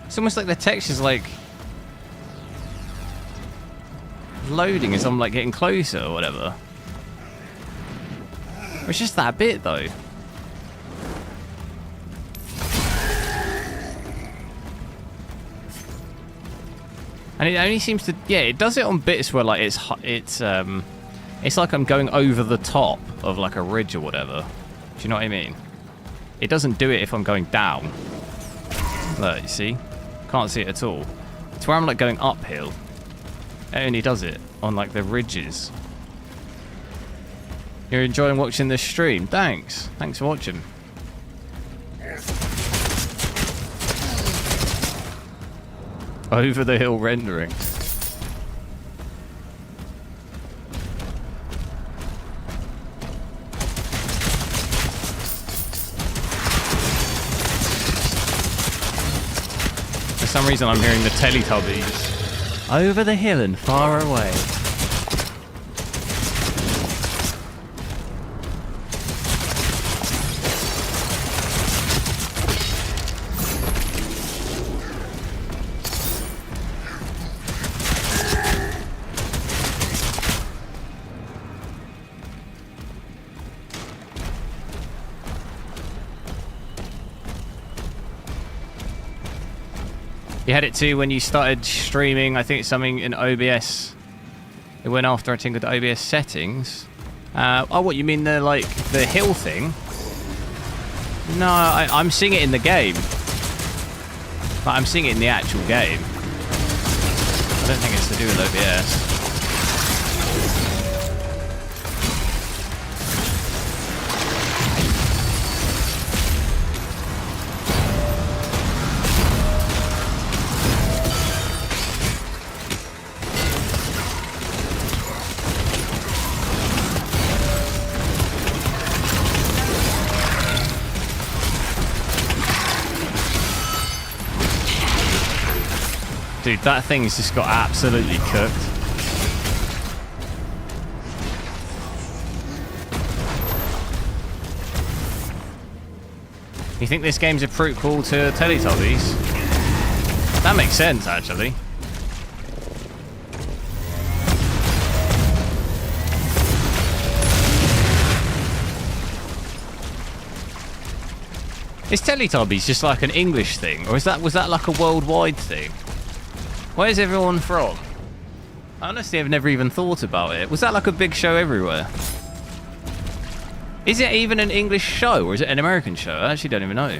It's almost like the texture's like loading as I'm like getting closer or whatever. It's just that bit though. And it only seems to, yeah, it does it on bits where like it's like I'm going over the top of like a ridge or whatever. Do you know what I mean? It doesn't do it if I'm going down. Look, you see? Can't see it at all. It's where I'm like going uphill. It only does it on like the ridges. You're enjoying watching this stream? Thanks. Thanks for watching. Over the hill rendering. For some reason I'm hearing the Teletubbies. Over the hill and far away. You had it too when you started streaming. I think it's something in OBS. It went after, I think, the OBS settings. Oh, what, you mean the hill thing? No, I'm seeing it in the game. Like, I'm seeing it in the actual game. I don't think it's to do with OBS. Dude, that thing's just got absolutely cooked. You think this game's a prequel to Teletubbies? That makes sense, actually. Is Teletubbies just like an English thing, or was that like a worldwide thing? Where's everyone from? Honestly, I've never even thought about it. Was that like a big show everywhere? Is it even an English show, or is it an American show? I actually don't even know.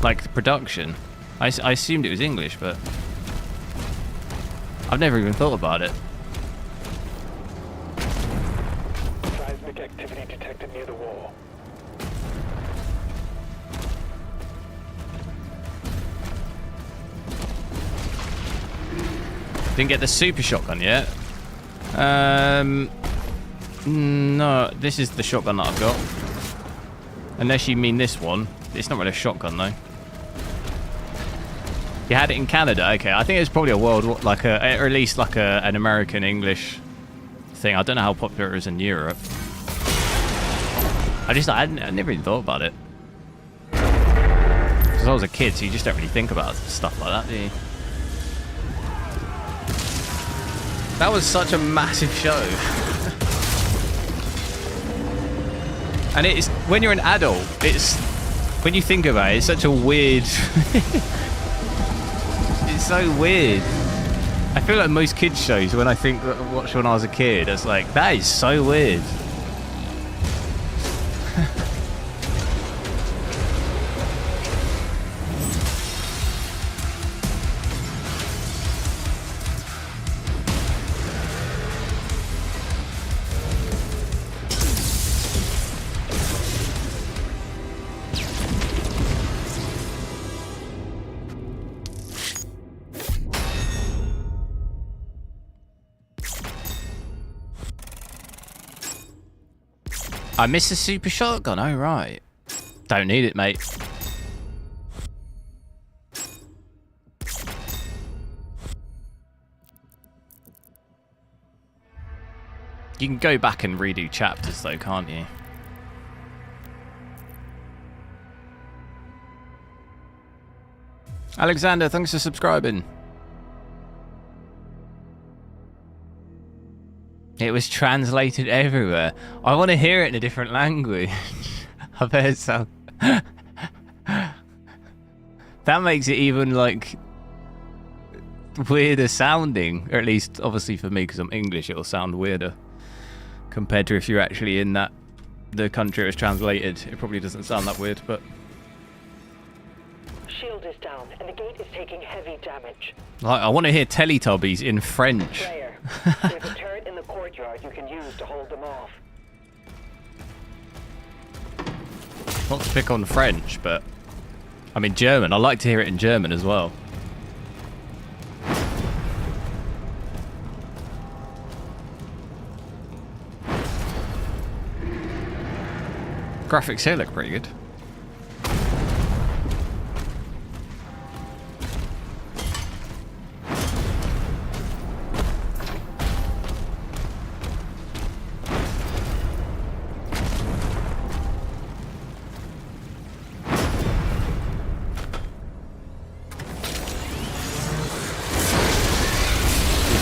Like, the production. I assumed it was English, but I've never even thought about it. Seismic activity detected near the wall. Didn't get the super shotgun yet. No, this is the shotgun that I've got. Unless you mean this one. It's not really a shotgun though. You had it in Canada, okay. I think it's probably a world, like a, or at least like an American English thing. I don't know how popular it is in Europe. I never even thought about it. Because I was a kid, so you just don't really think about stuff like that, do you? That was such a massive show. And it's, when you're an adult, it's, when you think about it, it's such a weird... It's so weird. I feel like most kids shows, when I watched when I was a kid, it's like, that is so weird. I missed the super shotgun. Oh, right. Don't need it, mate. You can go back and redo chapters, though, can't you? Alexander, thanks for subscribing. It was translated everywhere. I want to hear it in a different language. I've heard some. That makes it even, like, weirder sounding. Or at least, obviously for me, because I'm English, it'll sound weirder. Compared to if you're actually in the country it was translated. It probably doesn't sound that weird, but... Shield is down, and the gate is taking heavy damage. Like, I want to hear Teletubbies in French. Player, there's a turret in the courtyard you can use to hold them off. Not to pick on French, but... I mean, German. I like to hear it in German as well. Graphics here look pretty good.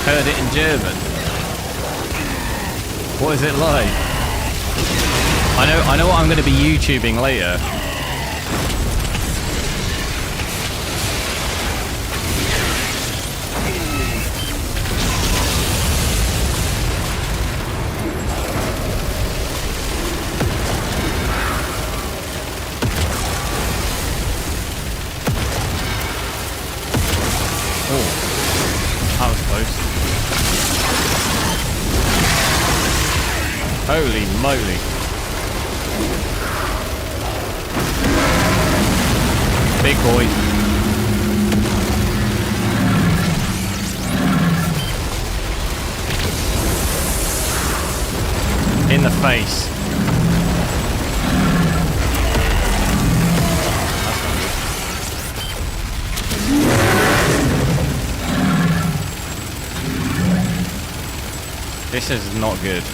Heard it in German. What is it like? I know what I'm going to be YouTubing later. Oh, that was close. Holy moly. Big boy. In the face. This is not good.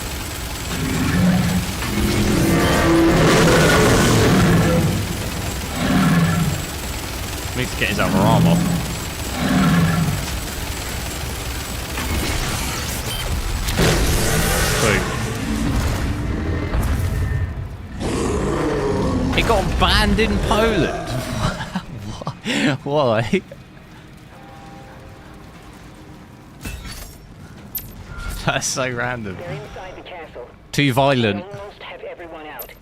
Needs to get his other arm off. Boom. It got banned in Poland. Why? That's so random. They're inside the castle. Too violent. We almost have everyone out.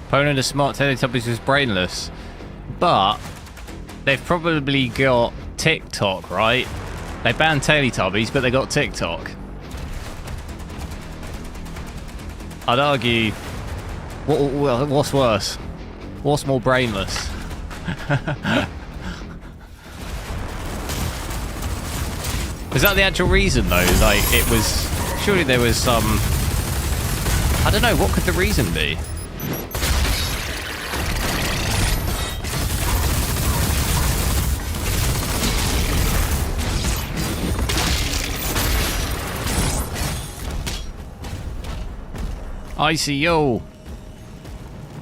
Poland are smart, Teletubbies was brainless. But they've probably got TikTok, right? They banned Teletubbies, but they got TikTok. I'd argue, what's worse? What's more brainless? Was that the actual reason, though? Like, it was... Surely there was some... I don't know, what could the reason be? ICO.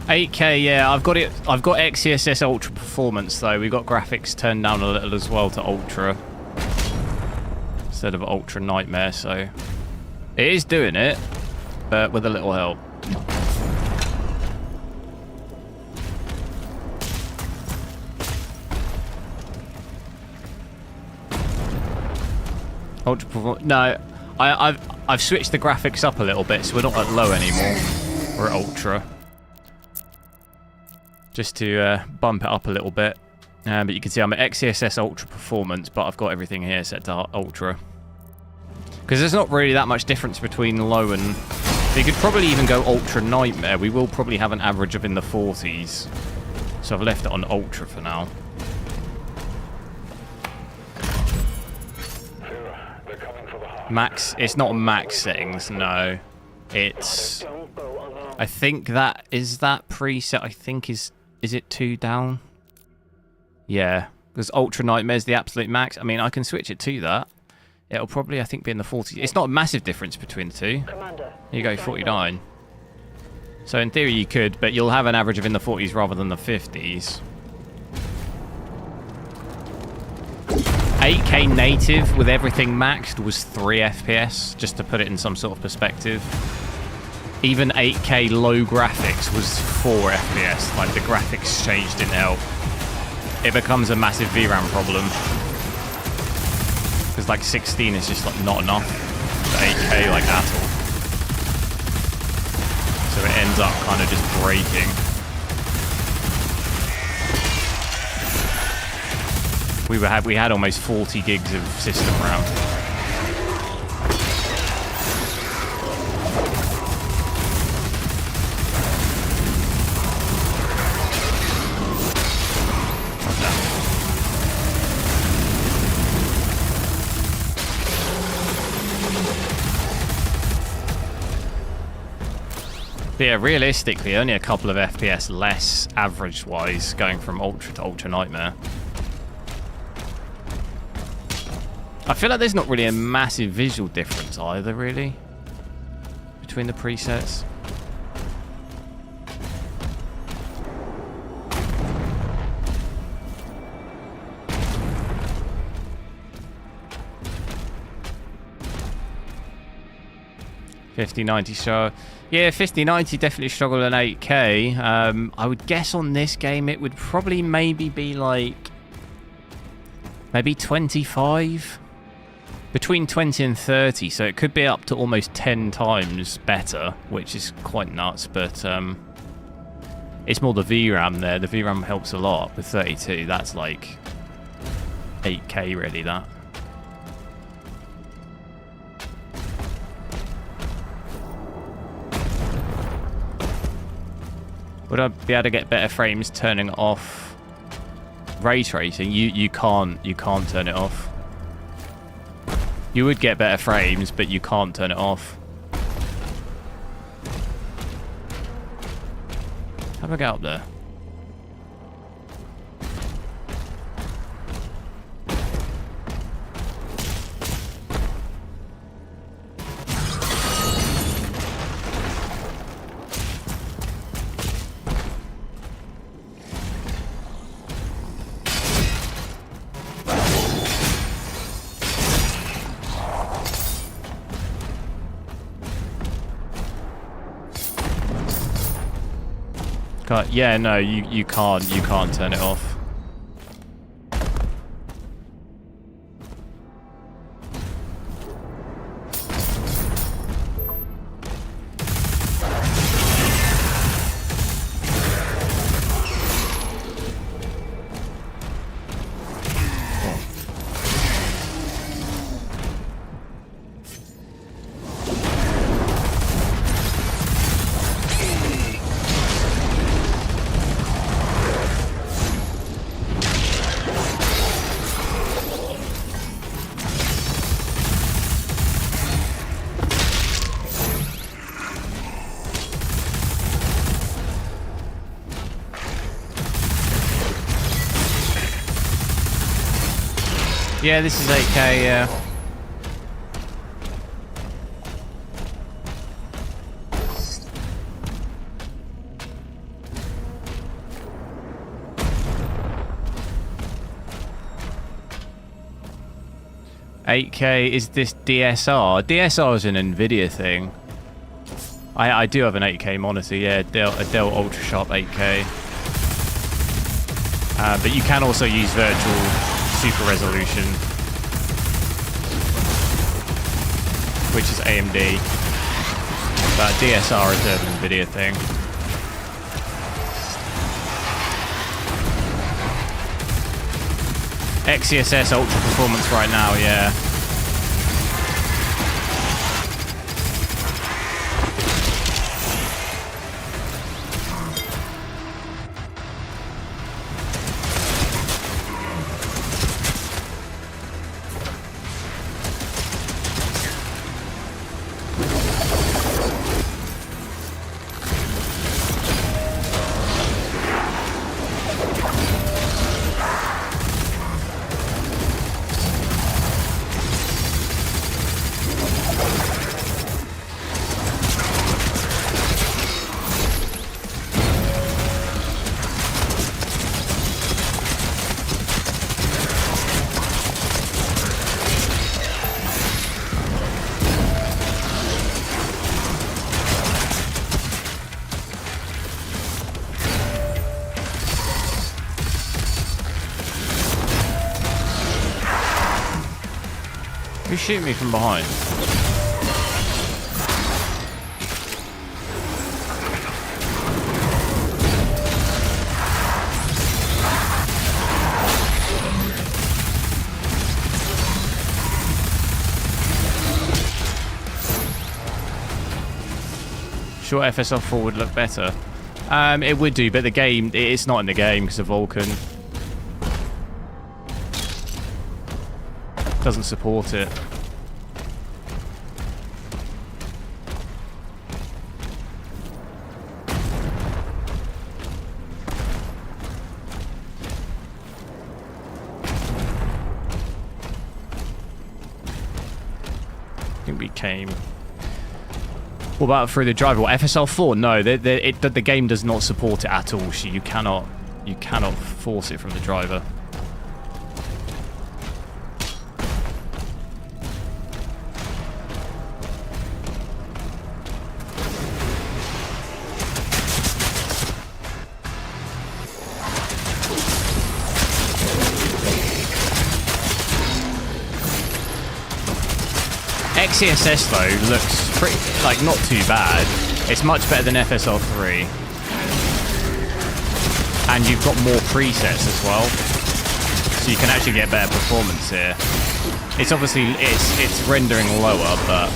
8K, yeah, I've got it. I've got XeSS Ultra Performance though. We've got graphics turned down a little as well to Ultra instead of Ultra Nightmare, so it is doing it, but with a little help. No, I've switched the graphics up a little bit, so we're not at low anymore. We're at ultra. Just to bump it up a little bit. But you can see I'm at XeSS Ultra Performance, but I've got everything here set to Ultra. Because there's not really that much difference between low and... You could probably even go Ultra Nightmare. We will probably have an average of in the 40s. So I've left it on Ultra for now. They're coming for the heart. Max... It's not max settings, no. It's... I think that... Is that preset, I think is it 2 down? Yeah, because Ultra Nightmare is the absolute max. I mean, I can switch it to that. It'll probably, I think, be in the 40s. It's not a massive difference between the two. Here you go, 49. So in theory you could, but you'll have an average of in the 40s rather than the 50s. 8K native with everything maxed was 3 FPS, just to put it in some sort of perspective. Even 8K low graphics was 4 FPS. Like, the graphics changed didn't help. It becomes a massive VRAM problem. Because like 16 is just like not enough for 8K like at all. So it ends up kind of just breaking. We had almost 40 gigs of system RAM. But yeah, realistically, only a couple of FPS less average-wise going from Ultra to Ultra Nightmare. I feel like there's not really a massive visual difference either, really, between the presets. $50.90 show. Yeah, 5090 definitely struggle in 8K. I would guess on this game it would probably maybe be like... maybe 25? Between 20 and 30, so it could be up to almost 10 times better, which is quite nuts, but it's more the VRAM there. The VRAM helps a lot with 32. That's like 8K really, that. Would I be able to get better frames turning off ray tracing? You can't turn it off. You would get better frames, but you can't turn it off. How do I get up there? Yeah, no, you can't turn it off. Yeah, this is 8K, yeah. $8K, is this DSR? DSR is an NVIDIA thing. I do have an 8K monitor, yeah, a Dell UltraSharp 8K. But you can also use virtual super resolution. which is AMD. But DSR is an NVIDIA thing. XeSS Ultra Performance right now, yeah. Who's shooting me from behind? Sure, FSL4 would look better. It would do, but the game, it's not in the game because of Vulkan. Doesn't support it. I think we came. What about through the driver? Well, FSL4? No, the game does not support it at all. So you cannot force it from the driver. XeSS though looks pretty, like, not too bad. It's much better than FSL3, and you've got more presets as well, so you can actually get better performance here. It's obviously it's rendering lower, but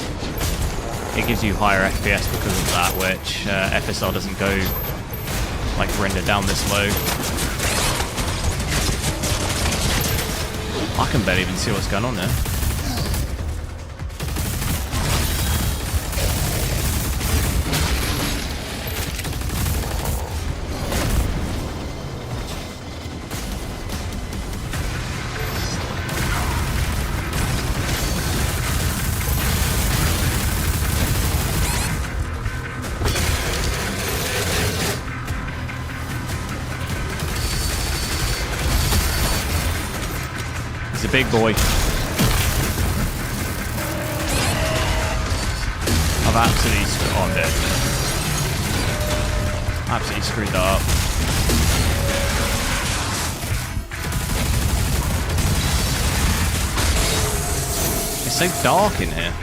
it gives you higher FPS because of that, which FSR doesn't go like render down this low. I can barely even see what's going on there. He's a big boy. I've absolutely screwed on it. Absolutely screwed that up. It's so dark in here.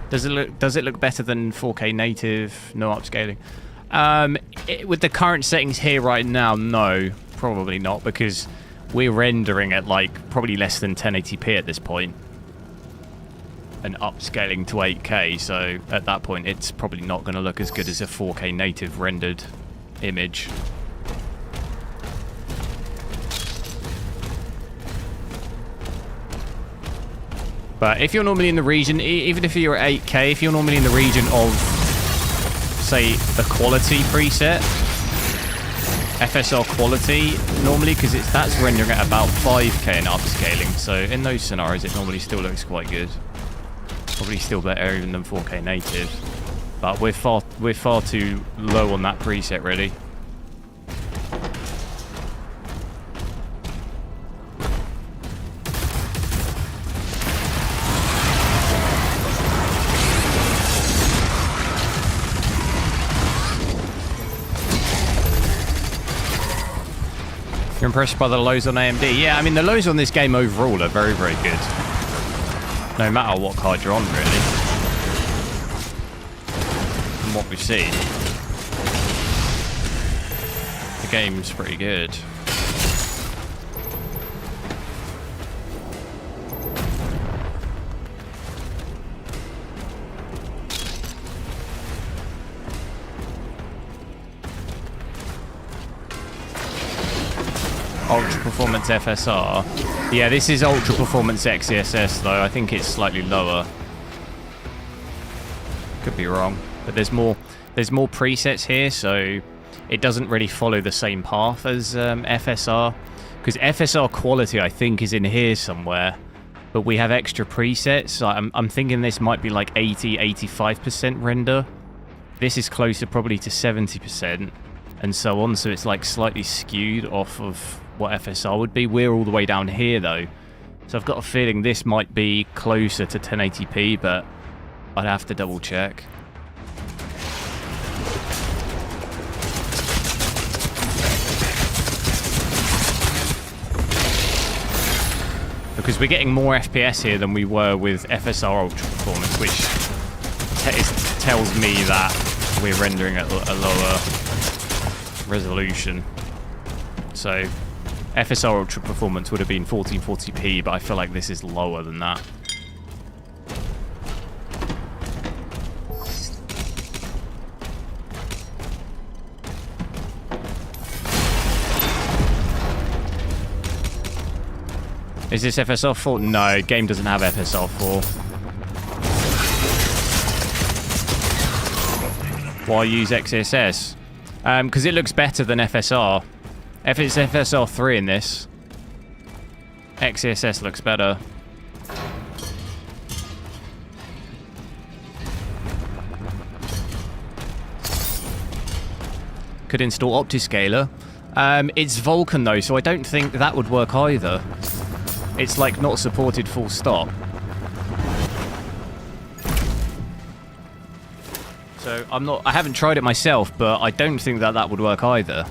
Does it look better than 4K native, no upscaling? With the current settings here right now, no, probably not, because we're rendering at like probably less than 1080p at this point and upscaling to 8K, so at that point it's probably not going to look as good as a 4K native rendered image. But if you're normally in the region, even if you're at 8K, if you're normally in the region of, say, the quality preset, FSR quality normally, because that's rendering at about 5K and upscaling, so in those scenarios it normally still looks quite good. Probably still better even than 4K native, but we're far too low on that preset really. You're impressed by the lows on AMD? Yeah, I mean, the lows on this game overall are very, very good. No matter what card you're on, really. From what we've seen. The game's pretty good. Ultra Performance FSR. Yeah, this is Ultra Performance XeSS though. I think it's slightly lower. Could be wrong, but there's more presets here, so it doesn't really follow the same path as FSR. Because FSR quality, I think, is in here somewhere, but we have extra presets. So I'm thinking this might be like 80-85% render. This is closer probably to 70%, and so on. So it's like slightly skewed off of what FSR would be. We're all the way down here though, so I've got a feeling this might be closer to 1080p, but I'd have to double check. Because we're getting more FPS here than we were with FSR Ultra Performance, which tells me that we're rendering at a lower resolution. So FSR Ultra Performance would have been 1440p, but I feel like this is lower than that. Is this FSR 4? No, game doesn't have FSR 4. Why use XeSS? Because it looks better than FSR. If it's FSR 3 in this, XeSS looks better. Could install upscaler. It's Vulkan though, so I don't think that would work either. It's like not supported full stop. So I haven't tried it myself, but I don't think that would work either.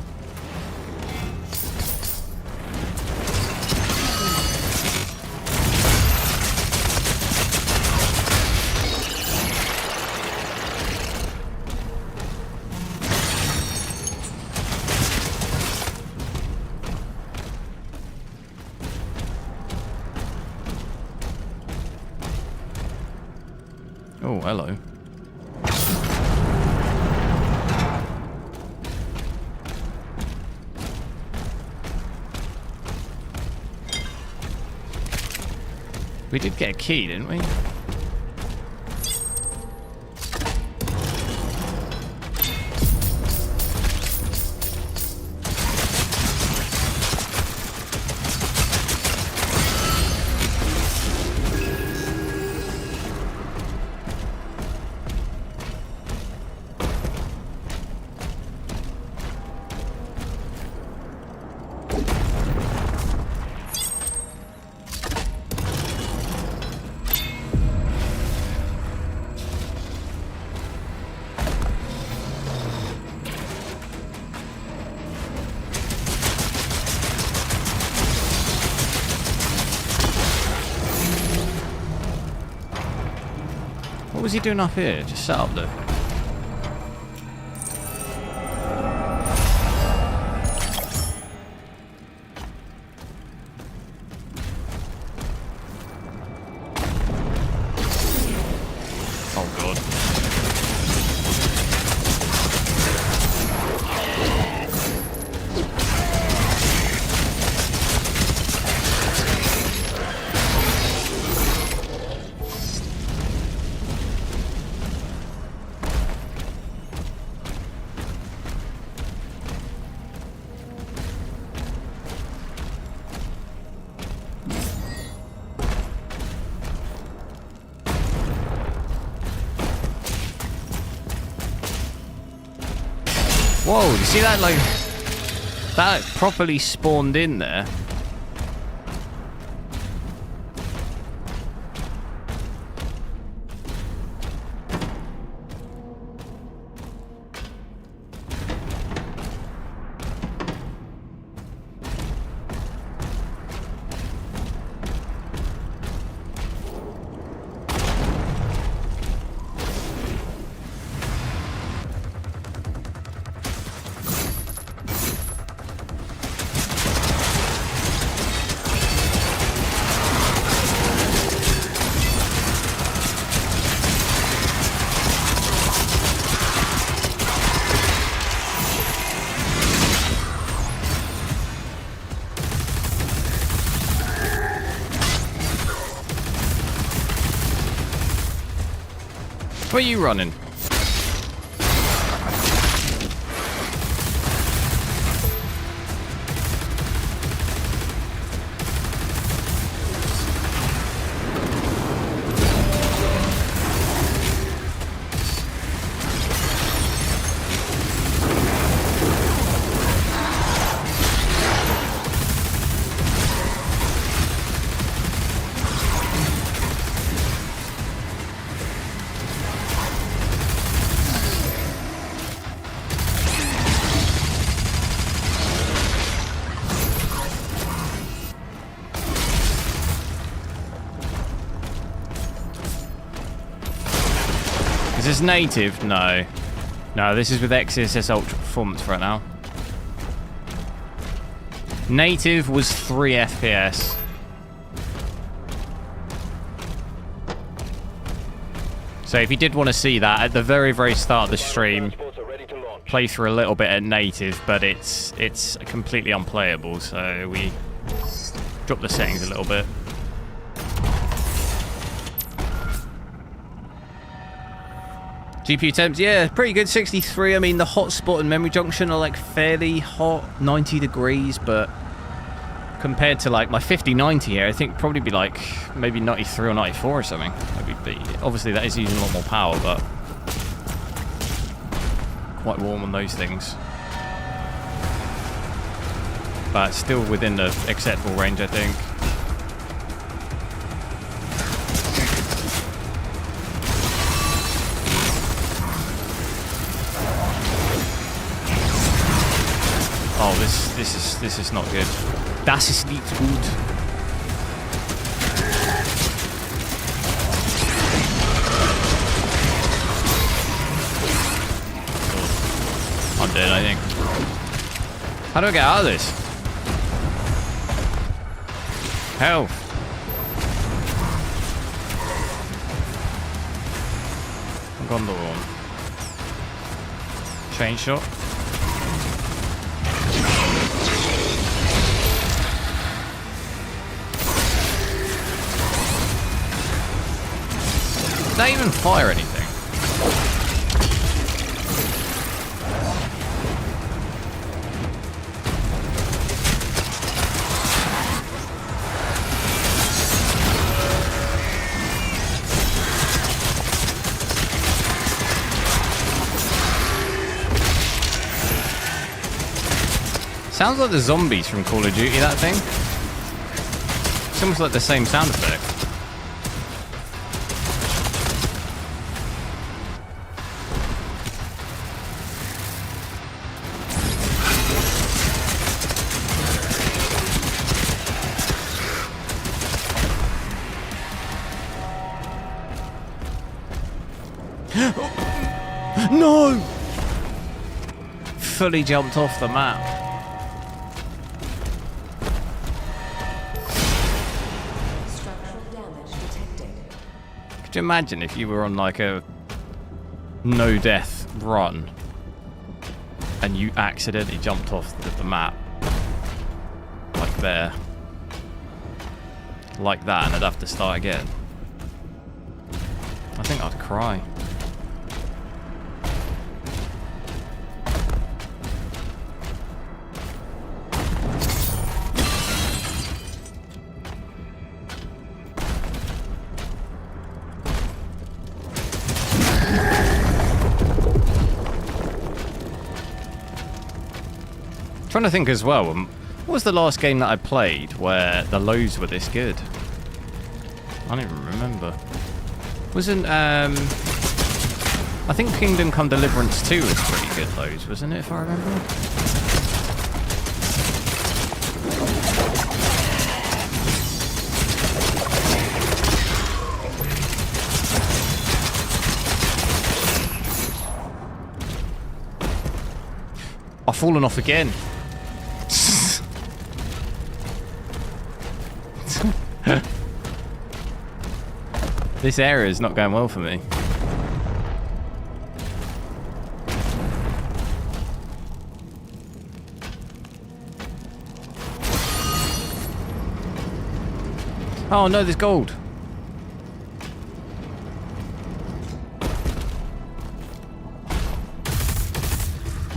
Oh, hello. We did get a key, didn't we? What was he doing up here? Just sat up there. Oh god. Whoa, you see that, like, that properly spawned in there. Where are you running? Is this native? No. No, this is with XeSS Ultra Performance right now. Native was 3 FPS. So if you did want to see that, at the very, very start of the stream, play through a little bit at native, but it's completely unplayable, so we dropped the settings a little bit. GPU temps, yeah, pretty good, 63. I mean, the hotspot and memory junction are like fairly hot, 90 degrees, but compared to like my 5090 here, I think probably be like maybe 93 or 94 or something. Obviously that is using a lot more power, but quite warm on those things. But still within the acceptable range, I think. Oh, this is not good. Das ist nicht gut. I'm dead, I think. How do I get out of this? Help! Gondola one. Chain shot. Did that even fire anything? Sounds like the zombies from Call of Duty, that thing. It's almost like the same sound effect. No! Fully jumped off the map. Structural damage detected. Could you imagine if you were on like a no death run and you accidentally jumped off the map? Like there. Like that, and I'd have to start again. I think I'd cry. Trying to think as well, what was the last game that I played where the loads were this good? I don't even remember. Wasn't, I think Kingdom Come Deliverance 2 was pretty good loads, wasn't it, if I remember? I've fallen off again. This area is not going well for me. Oh no, there's gold.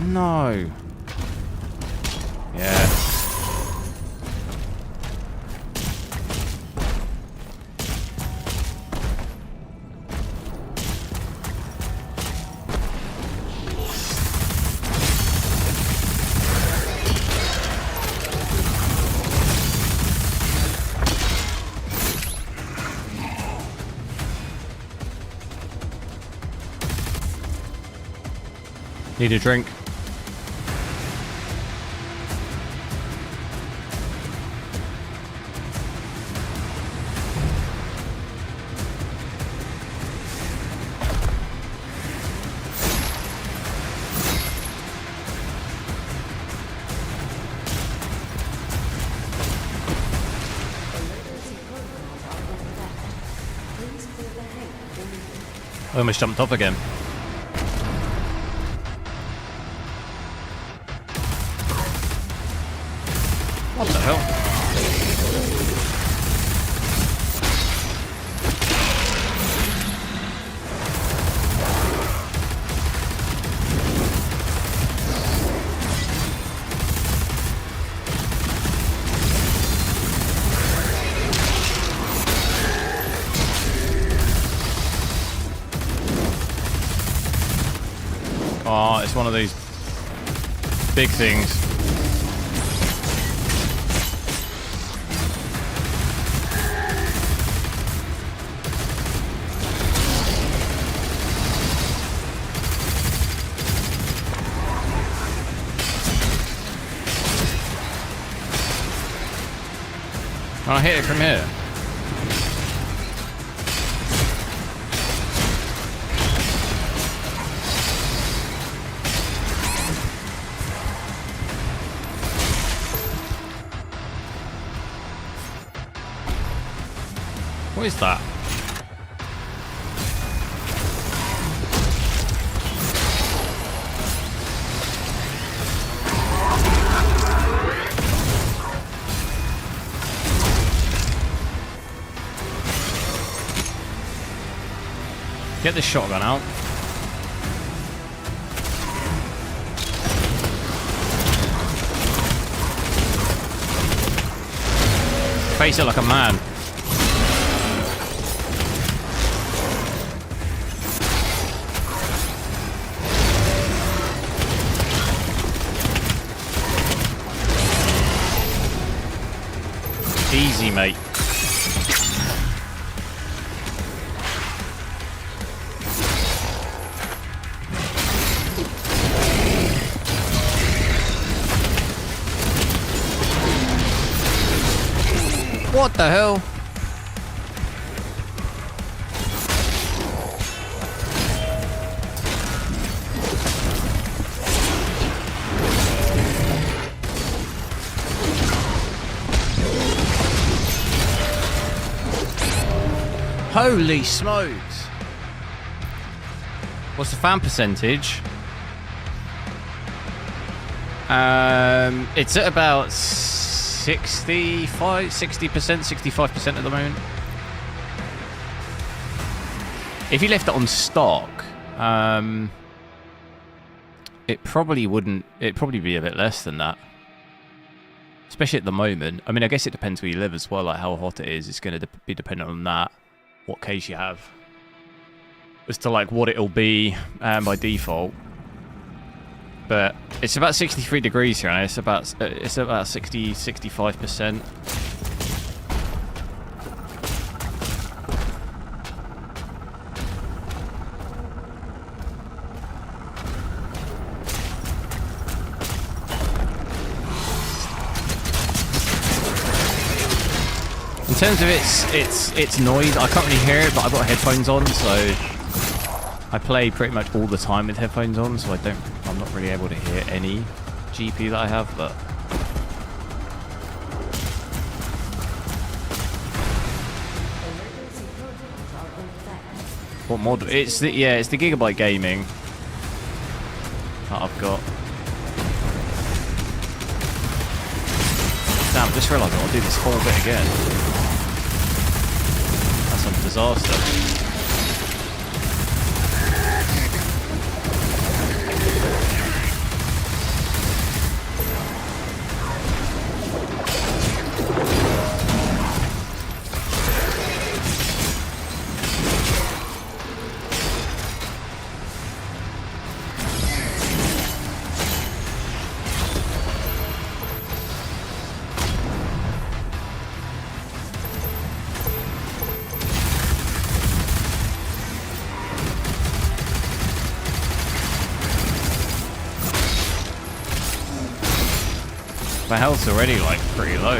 No. Yeah. Need a drink. I almost jumped off again. What the hell? Oh, it's one of these big things. I hit it from here. What is that? Get this shotgun out. Face it like a man. Easy, mate. What the hell? Holy smokes! What's the fan percentage? It's at about 60%, 65% at the moment. If you left it on stock, it probably wouldn't. It'd probably be a bit less than that. Especially at the moment. I mean, I guess it depends where you live as well, like how hot it is. It's going to be dependent on that. What case you have as to like what it'll be by default, but it's about 63 degrees here, and it's about 65%. In terms of its noise, I can't really hear it, but I've got headphones on, so I play pretty much all the time with headphones on, so I'm not really able to hear any GPU that I have, but what mod? It's the Gigabyte Gaming that I've got. Damn, I just realised I'll do this whole bit again. That's a disaster. My health's already like pretty low.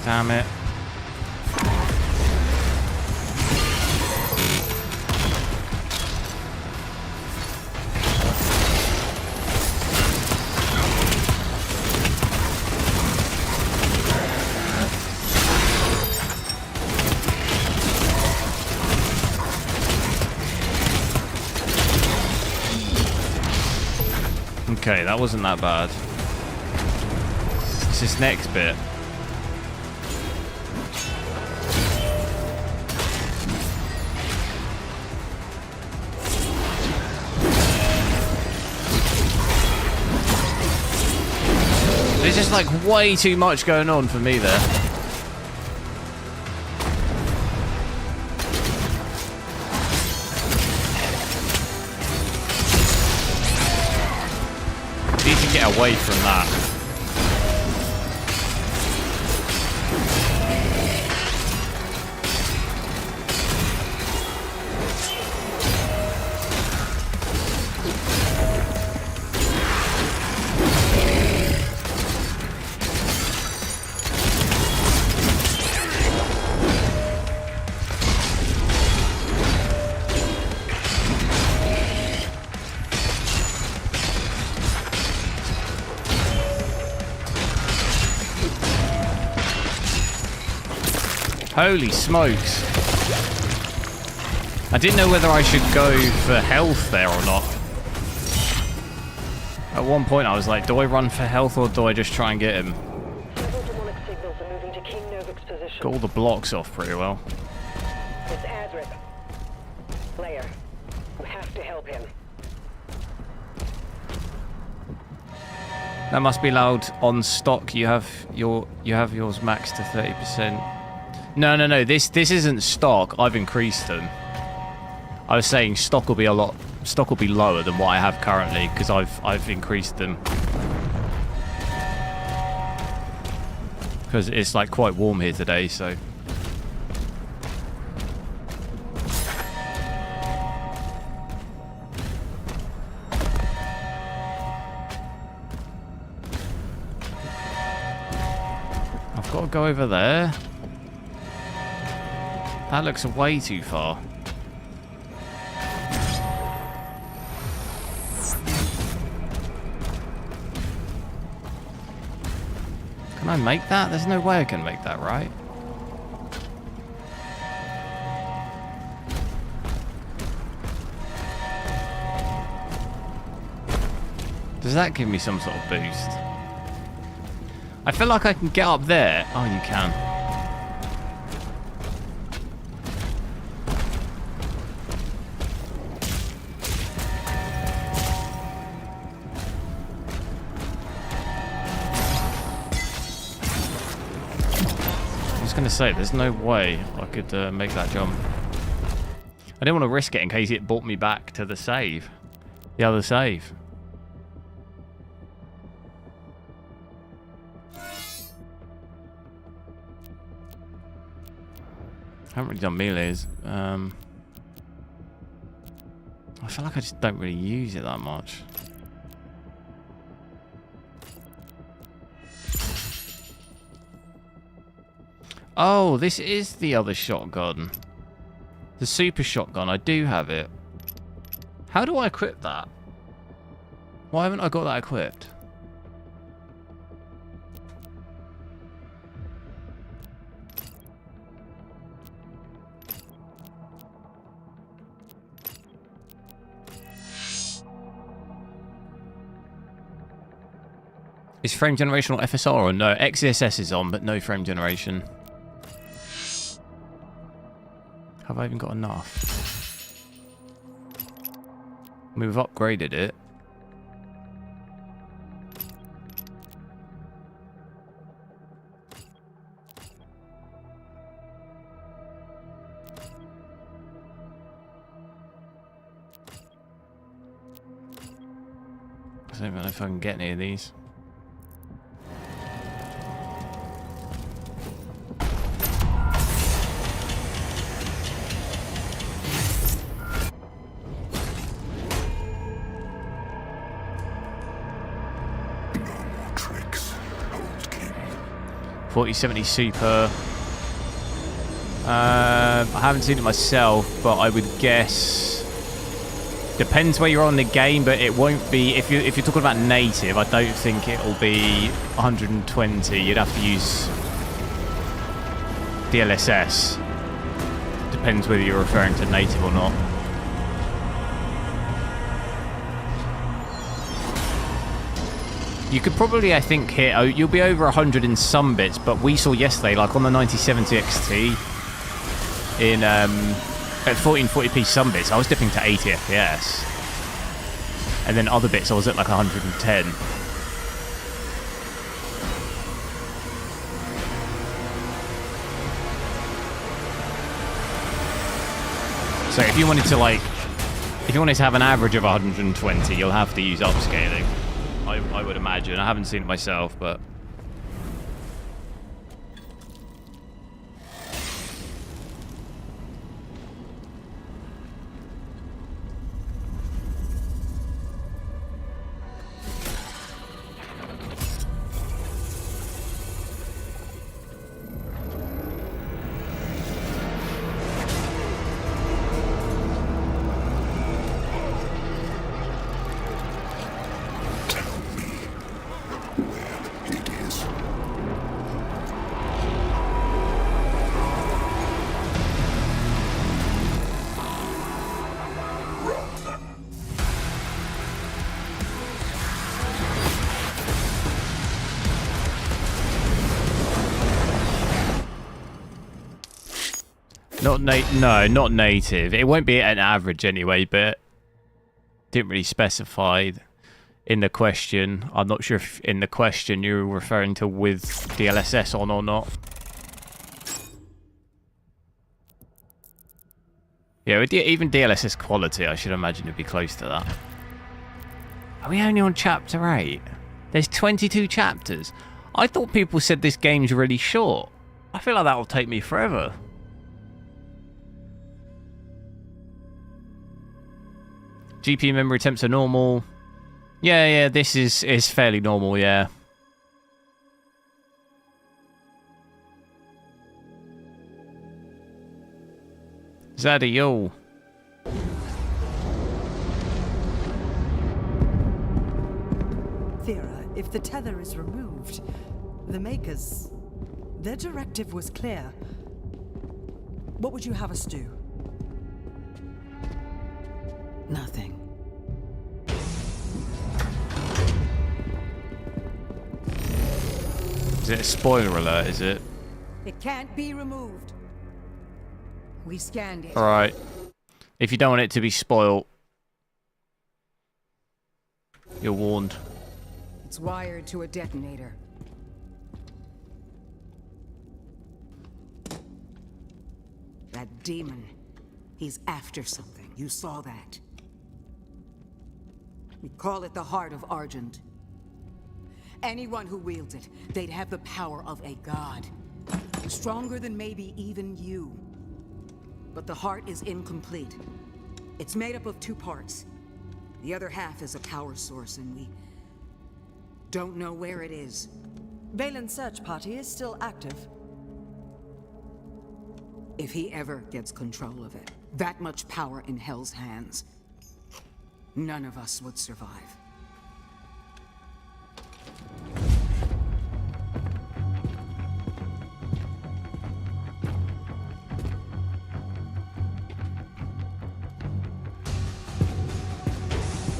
Damn it. Okay, that wasn't that bad. It's this next bit. There's just like way too much going on for me there. Need to get away from that. Holy smokes. I didn't know whether I should go for health there or not. At one point I was like, do I run for health or do I just try and get him? Several demonic signals are moving to King Novik's position. Got all the blocks off pretty well. It's Adrip. Layer, you have to help him. That must be allowed on stock. You have yours maxed to 30%. No. This isn't stock. I've increased them. I was saying stock will be lower than what I have currently because I've increased them. Because it's like quite warm here today, so. I've got to go over there. That looks way too far. Can I make that? There's no way I can make that, right? Does that give me some sort of boost? I feel like I can get up there. Oh, you can. I was going to say, there's no way I could make that jump. I didn't want to risk it in case it brought me back to the save. The other save. I haven't really done melees. I feel like I just don't really use it that much. Oh, this is the other shotgun. The super shotgun. I do have it. How do I equip that? Why haven't I got that equipped? Is frame generation on FSR or no? XeSS is on, but no frame generation. Have I even got enough? I mean, we've upgraded it. I don't know if I can get any of these. Tricks, old king. 4070 Super. I haven't seen it myself, but I would guess depends where you're on the game, but it won't be if you're talking about native. I don't think it'll be 120. You'd have to use DLSS. Depends whether you're referring to native or not. You could probably, I think, hit. You'll be over 100 in some bits, but we saw yesterday, like on the 9070 XT. In at 1440p some bits, I was dipping to 80 FPS, and then other bits I was at like 110. So if you wanted to have an average of 120, you'll have to use upscaling. I would imagine. I haven't seen it myself, but. Not native. It won't be an average anyway, but didn't really specify in the question. I'm not sure if in the question you're referring to with DLSS on or not. Yeah, with even DLSS quality, I should imagine it'd be close to that. Are we only on chapter 8? There's 22 chapters. I thought people said this game's really short. I feel like that'll take me forever. GPU memory temps are normal. Yeah, this is fairly normal, yeah. Zaddy, yo. Thera, if the tether is removed, the makers, their directive was clear. What would you have us do? Nothing. Is it a spoiler alert, is it? It can't be removed. We scanned it. Alright. If you don't want it to be spoiled, you're warned. It's wired to a detonator. That demon, he's after something. You saw that. We call it the Heart of Argent. Anyone who wields it, they'd have the power of a god. Stronger than maybe even you. But the heart is incomplete. It's made up of 2 parts. The other half is a power source, and we don't know where it is. Valen's search party is still active. If he ever gets control of it, that much power in Hell's hands, none of us would survive.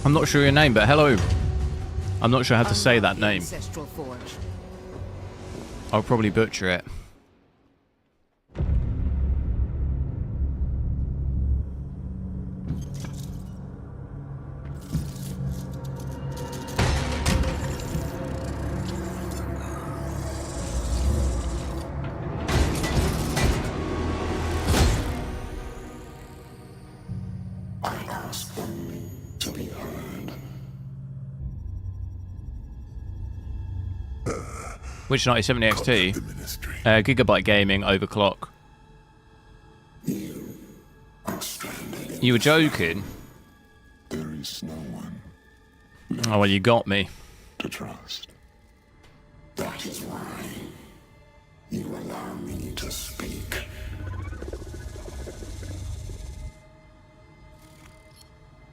I'm not sure your name, but hello. I'm not sure how to say that name. Ancestral Forge. I'll probably butcher it. Which 9070 XT? The ministry. Gigabyte Gaming overclock. You are stranded. You were joking? There is no one Oh, well, you got me. to trust. That is why you allow me to speak.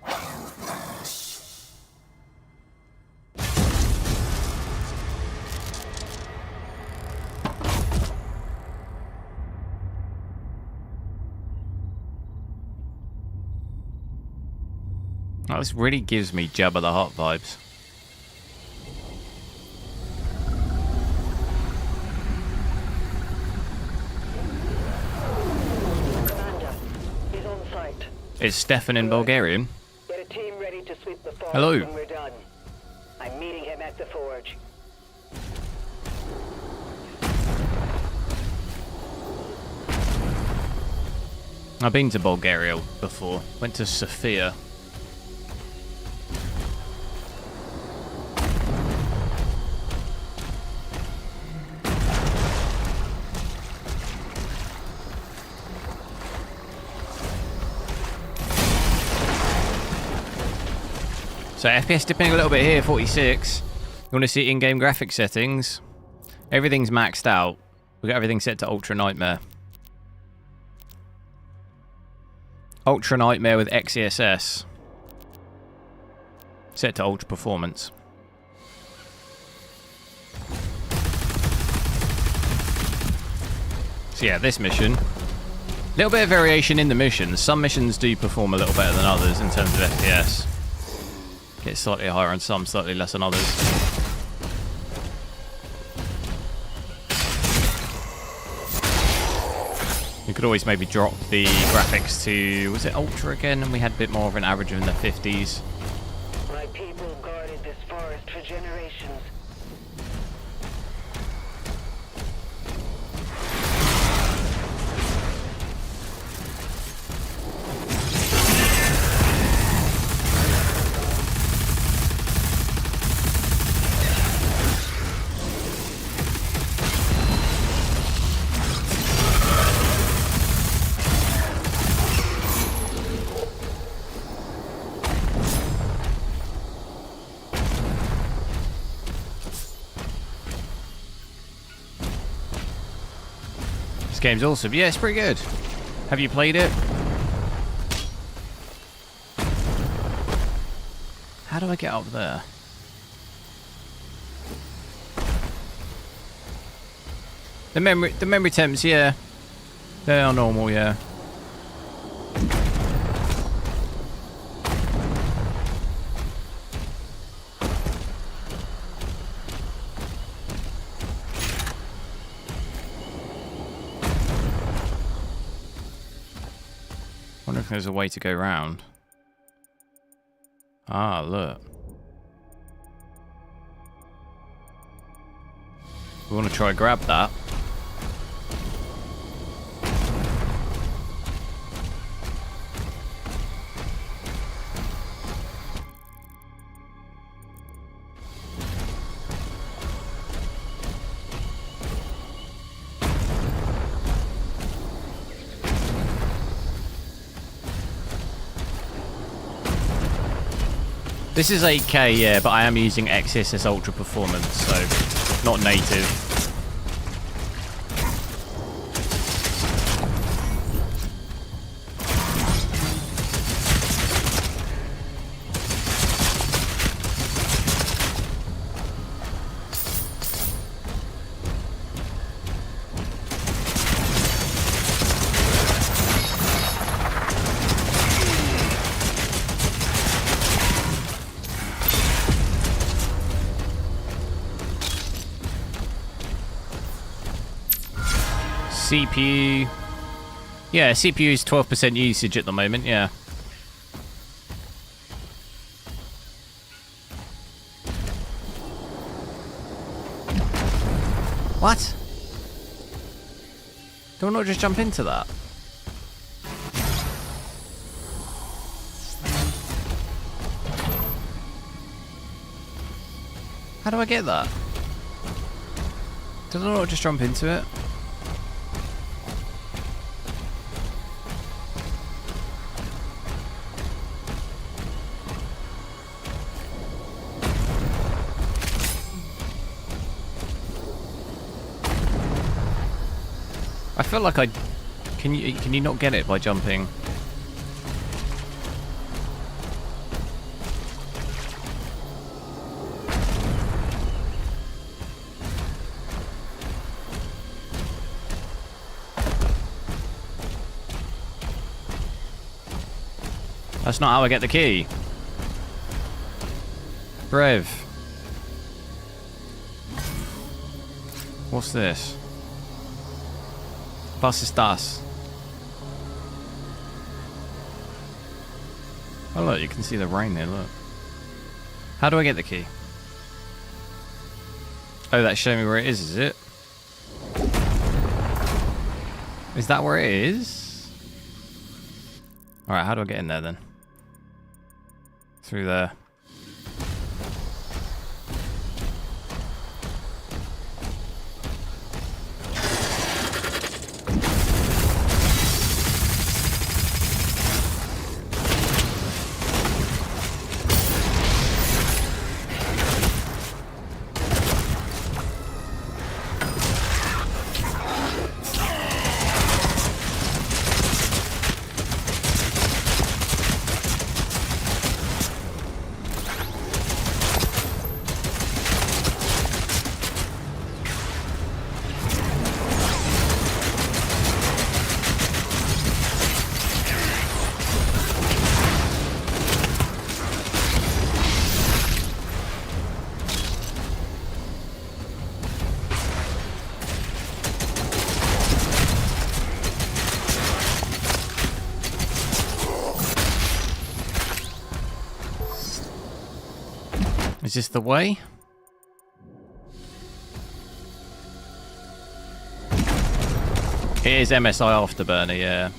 Help us. Oh, this really gives me Jabba the Hutt vibes. Commander, he's on site. It's Stefan in Bulgarian. Get a team ready to sweep the forest Hello. when we're done. I'm meeting him at the forge. I've been to Bulgaria before. Went to Sofia. So FPS dipping a little bit here, 46. You want to see in-game graphics settings? Everything's maxed out. We've got everything set to Ultra Nightmare. Ultra Nightmare with XeSS. Set to Ultra Performance. So yeah, this mission. A little bit of variation in the missions. Some missions do perform a little better than others in terms of FPS. Get slightly higher on some, slightly less on others. You could always maybe drop the graphics to, was it Ultra again? And we had a bit more of an average in the 50s. My people guarded this forest for generations. This game's awesome. Yeah, it's pretty good. Have you played it? How do I get up there? The memory temps, yeah. They are normal, yeah. Wonder if there's a way to go round. Ah, look. We want to try and grab that. This is 8K, yeah, but I am using XeSS Ultra Performance, so not native. CPU. Yeah, CPU is 12% usage at the moment, yeah. What? Do I not just jump into that? How do I get that? Did I not just jump into it? I feel like I... Can you not get it by jumping? That's not how I get the key. Brev. What's this? Was ist das? Oh look, you can see the rain there, look. How do I get the key? Oh, that's showing me where it is it? Is that where it is? Alright, how do I get in there then? Through there. Is this the way? It is MSI Afterburner, yeah.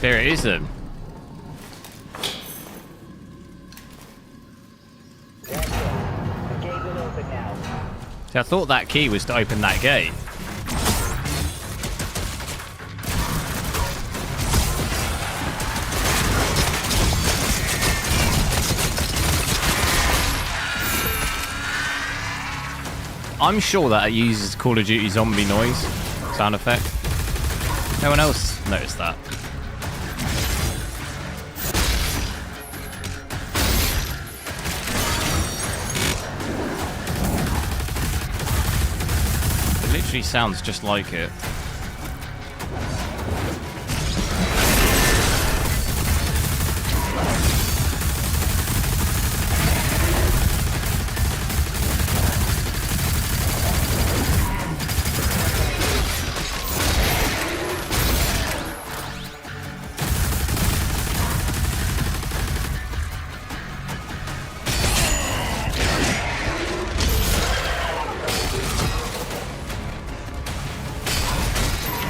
There it is then. See, I thought that key was to open that gate. I'm sure that it uses Call of Duty zombie noise sound effect. No one else noticed that. It literally sounds just like it.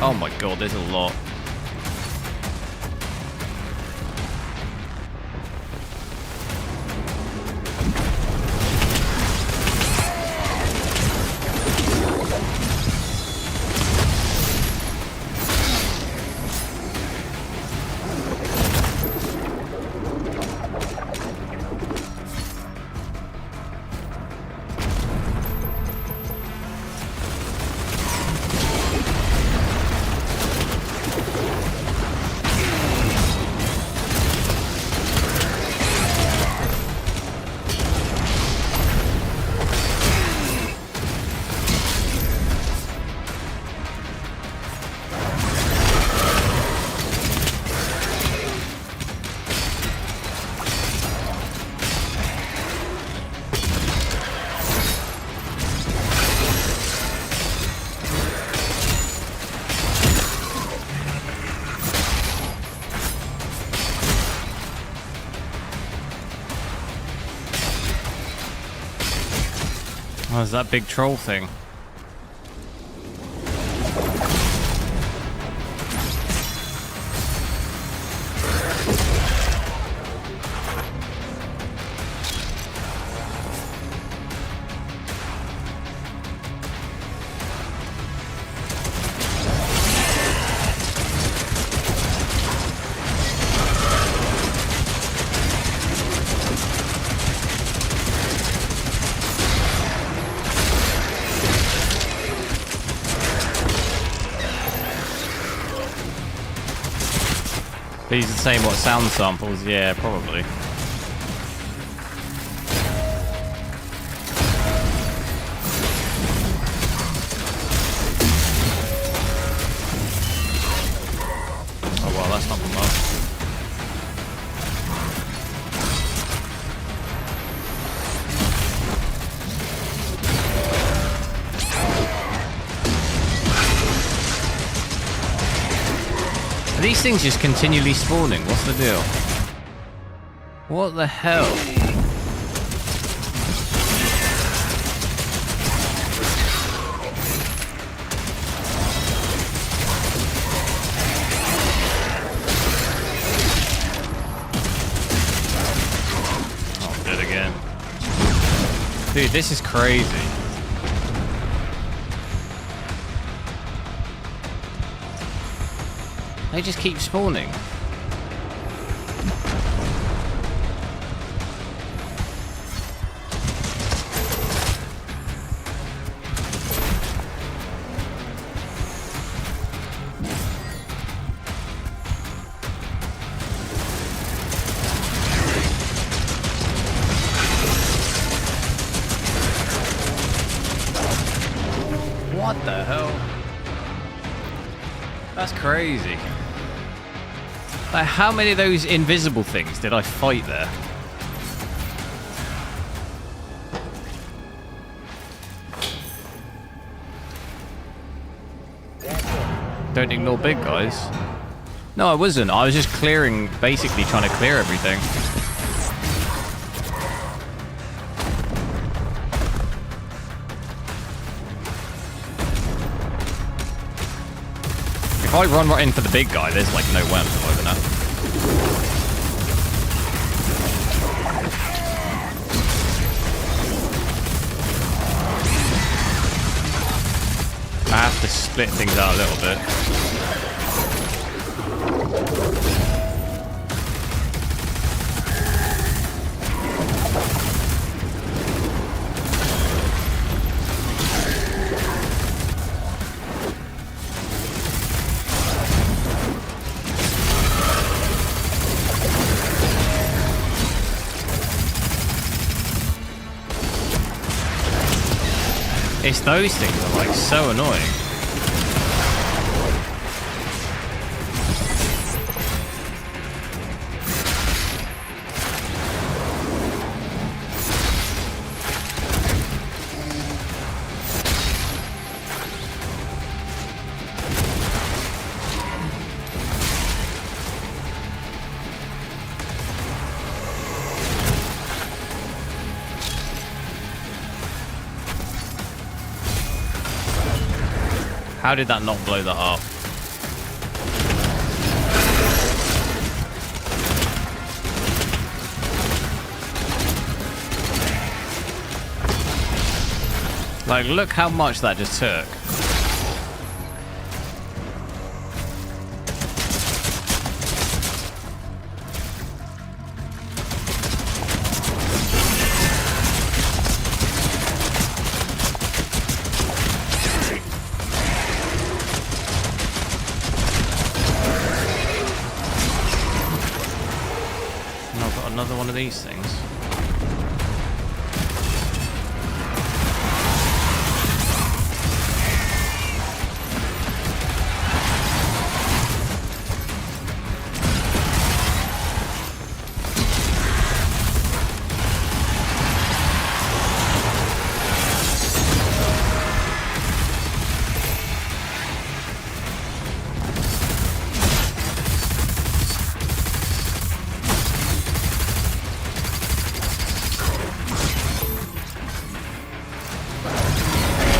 Oh my god, there's a lot. Oh, there's that big troll thing. Please say what sound samples. Yeah, probably. Oh well, that's not much. Are these things just continually spawning? What's the deal? What the hell? Oh, dead again. Dude, this is crazy. They just keep spawning. What the hell? That's crazy. Like, how many of those invisible things did I fight there? Don't ignore big guys. No, I wasn't. I was just clearing, basically trying to clear everything. If I run right in for the big guy, there's like no way I'm surviving that. I have to split things out a little bit. It's those things that are like so annoying. How did that not blow that up? Like, look how much that just took. Another one of these things.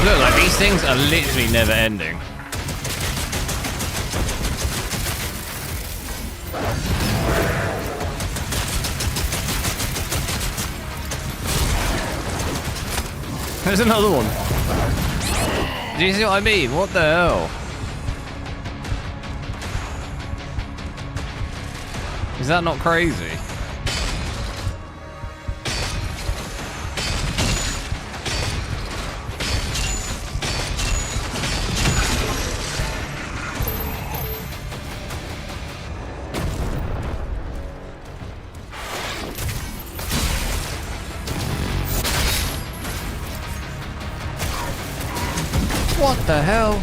Look, like these things are literally never ending. There's another one. Do you see what I mean? What the hell? Is that not crazy? What the hell?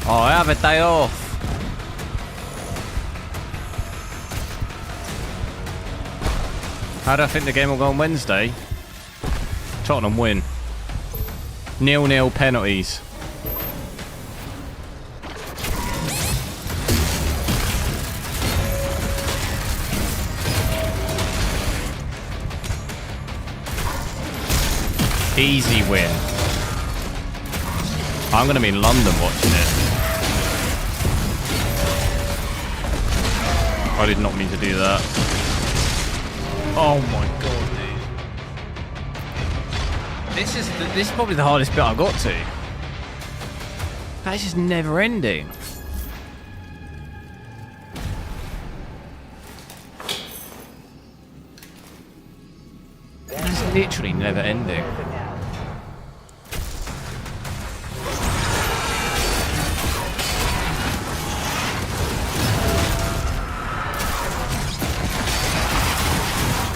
Oh, I have a day off. How do I think the game will go on Wednesday? Tottenham win. 0-0 penalties. Easy win. I'm going to be in London watching it. I did not mean to do that. Oh my god, dude. This is probably the hardest bit I've got to. That's just never ending. It's literally never ending.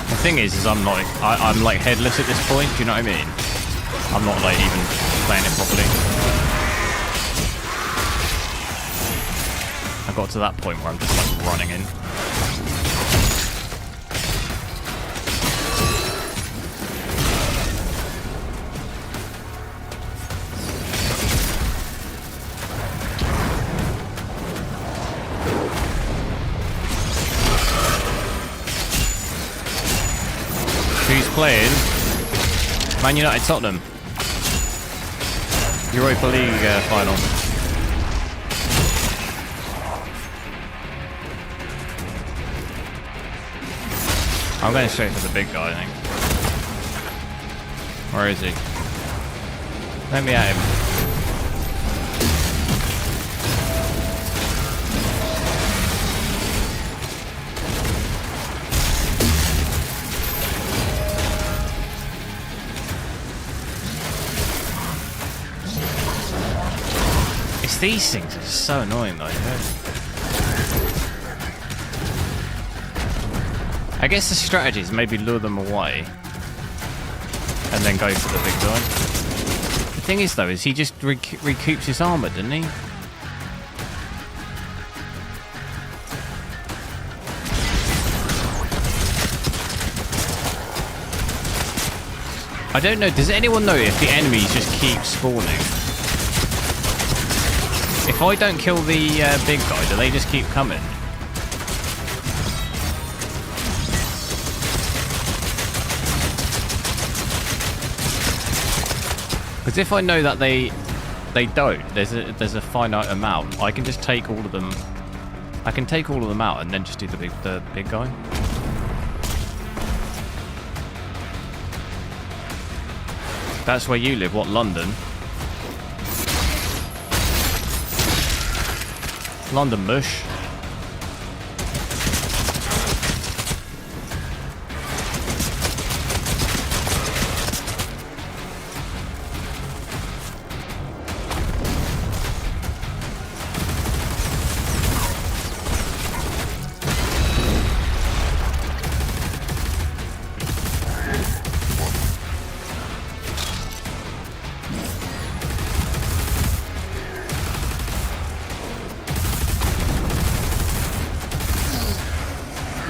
The thing is I'm like I'm like headless at this point. Do you know what I mean? I'm not like even playing it properly. I got to that point where I'm just like running in. Who's playing? Man United Tottenham. Europa League final. I'm going straight for the big guy, I think. Where is he? Let me at him. These things are just so annoying though. I guess the strategy is maybe lure them away and then go for the big guy. The thing is though, is he just recoups his armor, doesn't he? I don't know, does anyone know if the enemies just keep spawning? If I don't kill the big guy, do they just keep coming? Because if I know that they don't, there's a finite amount. I can just take all of them. I can take all of them out and then just do the big guy. That's where you live. What, London? London Bush.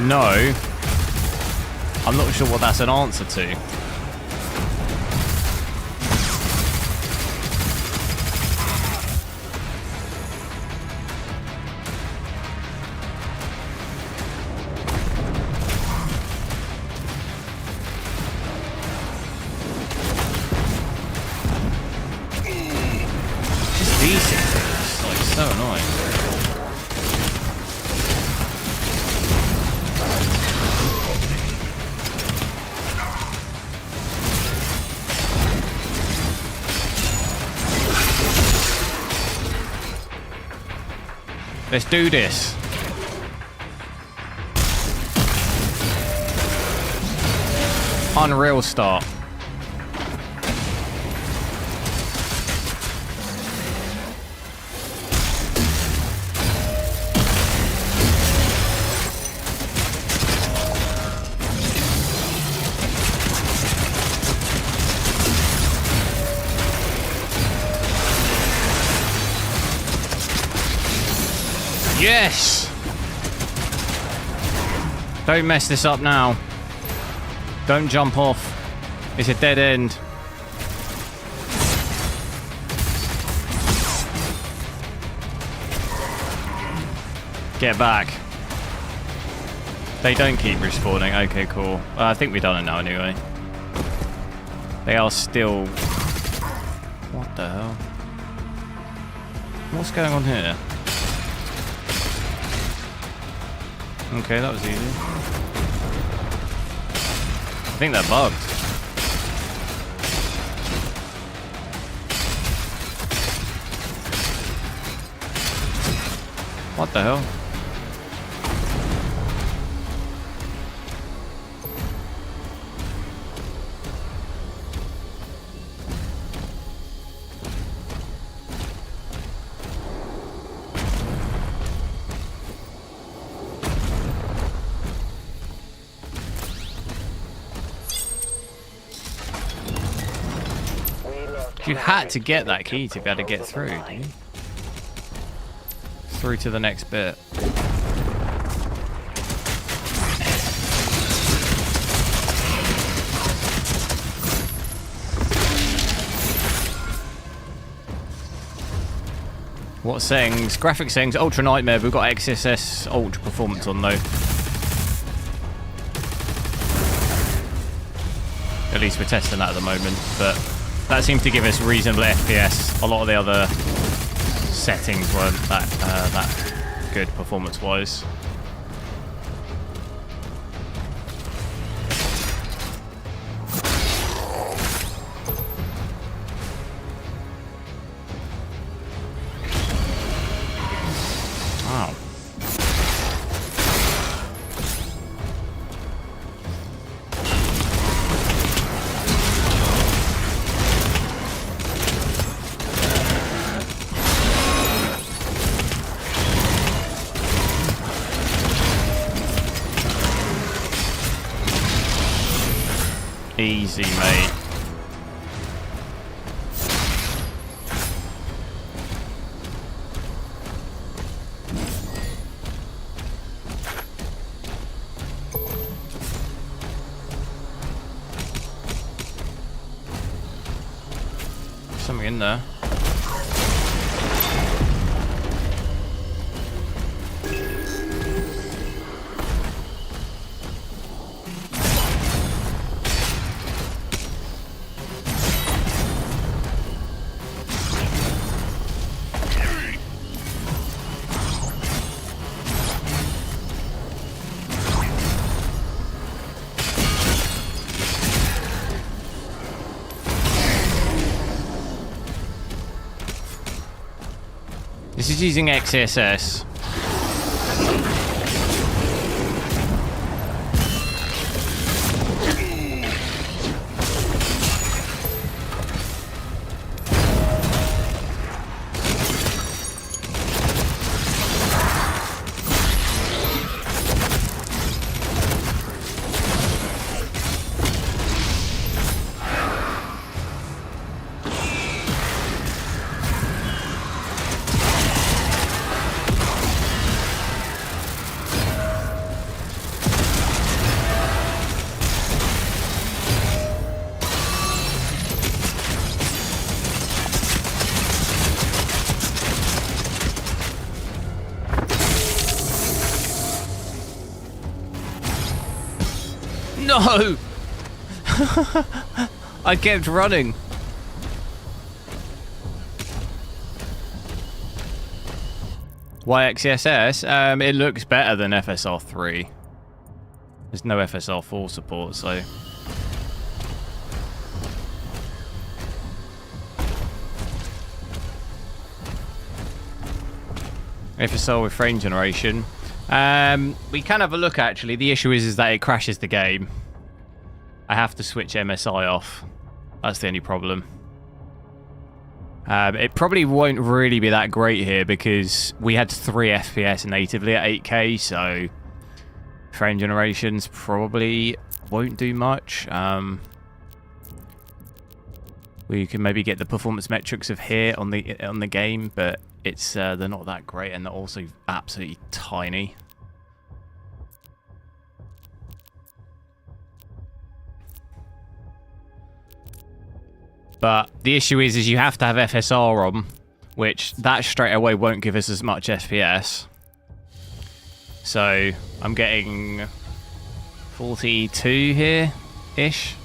No. I'm not sure what that's an answer to. Just these things are like so annoying. Let's do this. Unreal start. Yes! Don't mess this up now. Don't jump off. It's a dead end. Get back. They don't keep respawning. Okay, cool. I think we've done it now anyway. They are still... What the hell? What's going on here? Okay, that was easy. I think they're bugged. What the hell? You had to get that key to be able to get through, didn't you? Through to the next bit. What settings? Graphic settings, Ultra Nightmare. We've got XeSS Ultra Performance on though. At least we're testing that at the moment, but that seems to give us reasonable FPS. A lot of the other settings weren't that good performance-wise. Wow. Easy, mate. Something in there. This is using XeSS. No! I kept running. Why XeSS? It looks better than FSR3. There's no FSR4 support, so... FSR with frame generation. We can have a look, actually. The issue is that it crashes the game. I have to switch MSI off. That's the only problem. It probably won't really be that great here because we had 3 FPS natively at 8K, so frame generations probably won't do much. We can maybe get the performance metrics of here on the game, but it's they're not that great, and they're also absolutely tiny. But the issue is you have to have FSR on, which that straight away won't give us as much FPS. So I'm getting 42 here-ish.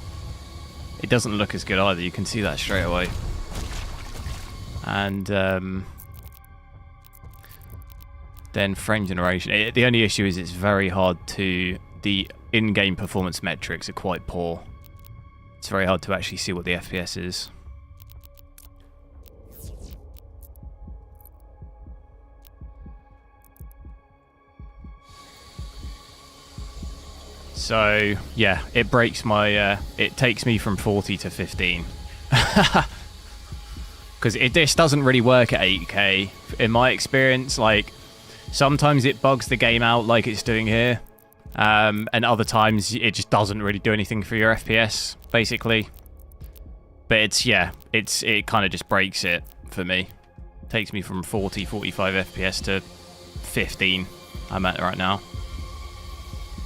It doesn't look as good either, you can see that straight away. And then frame generation. The only issue is it's very hard to... The in-game performance metrics are quite poor. It's very hard to actually see what the FPS is. So, yeah, it breaks my... it takes me from 40 to 15. Because this doesn't really work at 8K. In my experience, like, sometimes it bugs the game out like it's doing here. And other times it just doesn't really do anything for your FPS, basically. But it's, yeah, it kind of just breaks it for me. It takes me from 40, 45 FPS to 15 I'm at right now.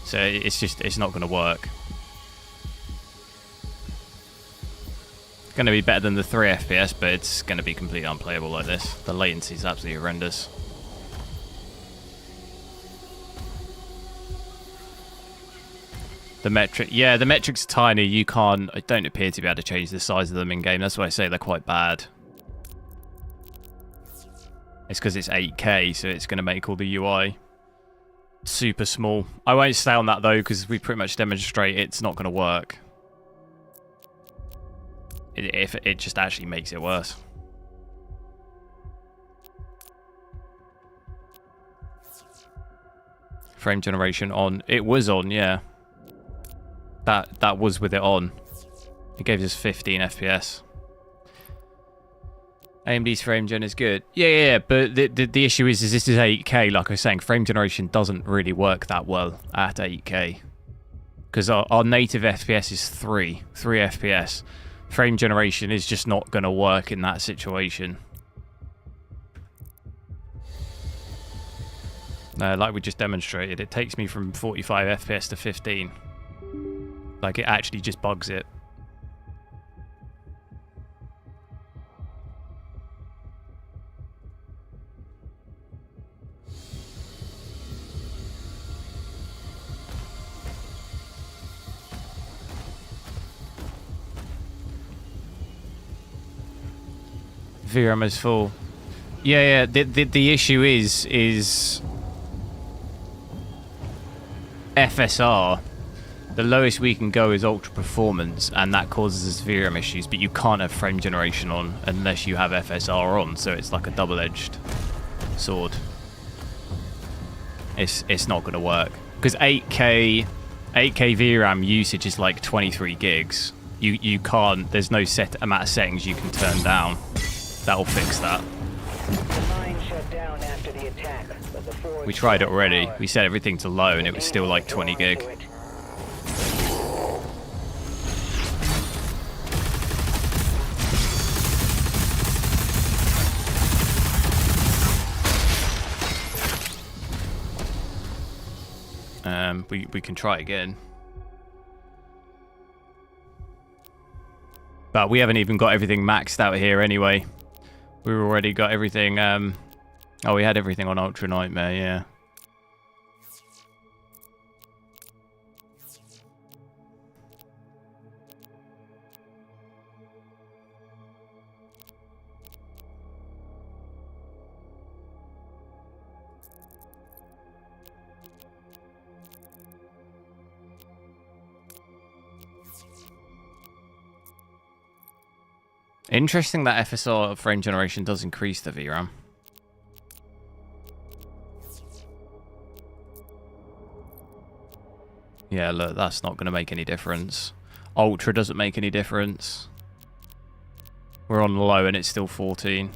So it's not going to work. It's going to be better than the 3 FPS, but it's going to be completely unplayable like this. The latency is absolutely horrendous. The metric, yeah, the metrics are tiny. You can't, I don't appear to be able to change the size of them in game. That's why I say they're quite bad. It's because it's 8K, so it's going to make all the UI super small. I won't stay on that though, because we pretty much demonstrate it's not going to work. It just actually makes it worse. Frame generation on. It was on, yeah. That was with it on. It gave us 15 FPS. AMD's frame gen is good. Yeah, but the issue is this is 8K, like I was saying. Frame generation doesn't really work that well at 8K. Because our native FPS is 3 FPS. Frame generation is just not going to work in that situation. Like we just demonstrated, it takes me from 45 FPS to 15. Like, it actually just bugs it. VRAM is full. Yeah. The issue is FSR. The lowest we can go is ultra performance, and that causes us VRAM issues, but you can't have frame generation on unless you have FSR on, so it's like a double-edged sword. It's not going to work. Because 8K VRAM usage is like 23 gigs. You can't, there's no set amount of settings you can turn down. That'll fix that. The mine shut down after the attack, but the forge We tried it already. We set everything to low and it was still like 20 gig. We can try again. But we haven't even got everything maxed out here anyway. We've already got everything, oh, we had everything on Ultra Nightmare, yeah. Interesting that FSR frame generation does increase the VRAM. Yeah, look, that's not going to make any difference. Ultra doesn't make any difference. We're on low and it's still 14.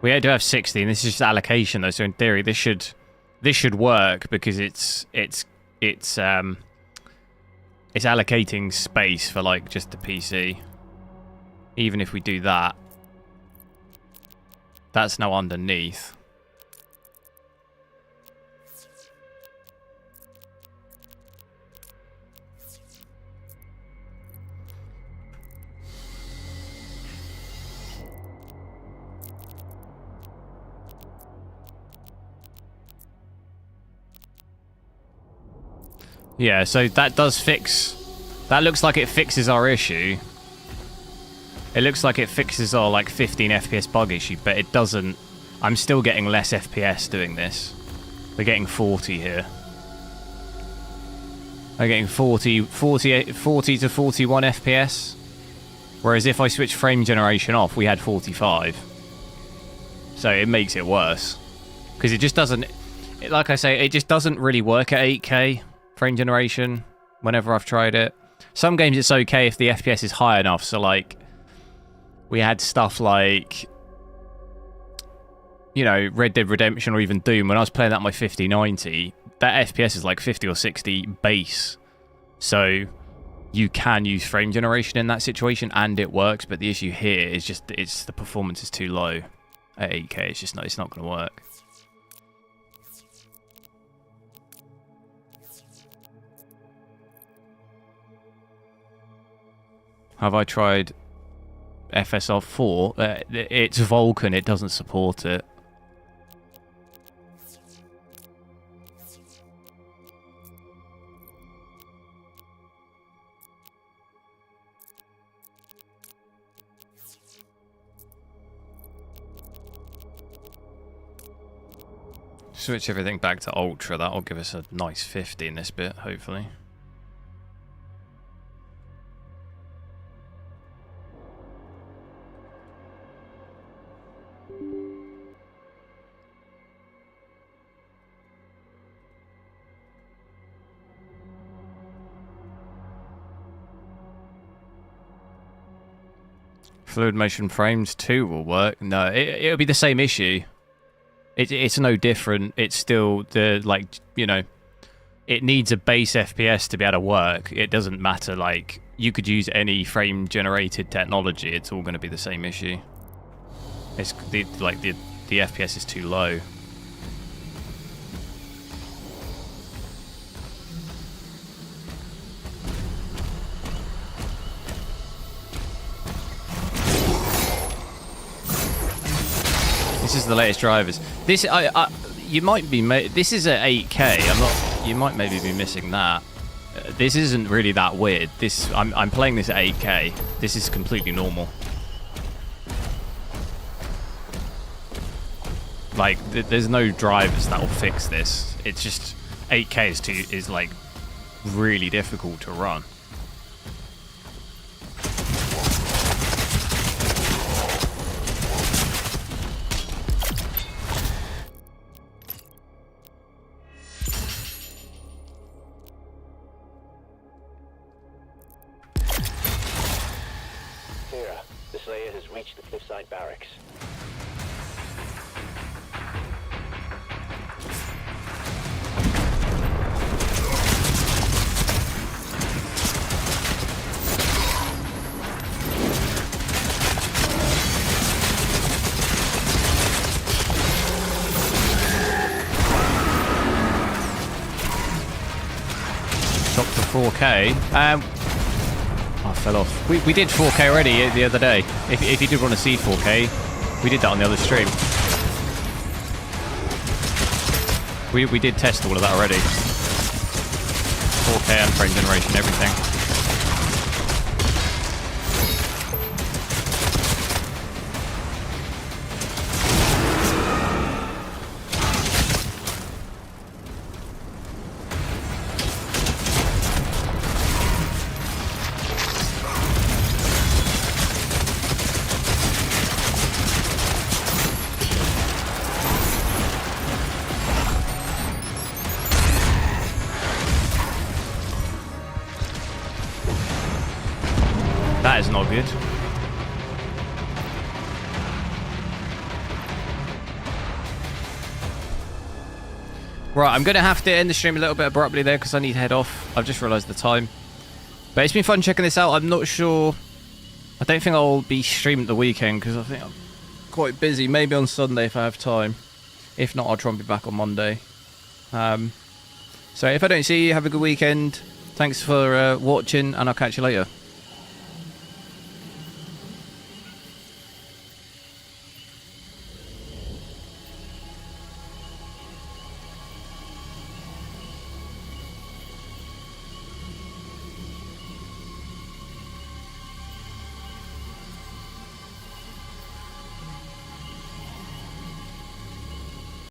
We do have 16. This is just allocation though, so in theory this should work because it's allocating space for like just the PC. Even if we do that, that's now underneath. Yeah, so that does fix... That looks like it fixes our issue. It looks like it fixes our, like, 15 FPS bug issue, but it doesn't... I'm still getting less FPS doing this. We're getting 40 here. I'm getting 40 to 41 FPS. Whereas if I switch frame generation off, we had 45. So it makes it worse. Because it just doesn't... Like I say, it just doesn't really work at 8K. Frame generation, whenever I've tried it. Some games it's okay if the FPS is high enough, so like we had stuff like, you know, Red Dead Redemption or even Doom. When I was playing that on my 5090, that FPS is like 50 or 60 base, so you can use frame generation in that situation and it works, but the issue here is just the performance is too low at 8K. It's just not going to work. Have I tried FSR4? It's Vulkan, it doesn't support it. Switch everything back to Ultra, that'll give us a nice 50 in this bit, hopefully. Fluid motion frames 2 will work. No, it'll be the same issue. It's no different. It's still the, like, you know, it needs a base FPS to be able to work. It doesn't matter, like, you could use any frame generated technology. It's all going to be the same issue. It's the FPS is too low. This is the latest drivers. This you might be. This is at 8K. I'm not. You might maybe be missing that. This isn't really that weird. This I'm playing this at 8K. This is completely normal. Like there's no drivers that will fix this. It's just 8K is like really difficult to run. Barracks. Shot to 4K. I fell off. We did 4K already the other day. If you did want to see 4K, we did that on the other stream. We did test all of that already. 4K and frame generation, everything. not good. Right, I'm going to have to end the stream a little bit abruptly there because I need to head off. I've just realised the time. But it's been fun checking this out. I'm not sure... I don't think I'll be streaming the weekend because I think I'm quite busy. Maybe on Sunday if I have time. If not, I'll try and be back on Monday. So if I don't see you, have a good weekend. Thanks for watching, and I'll catch you later.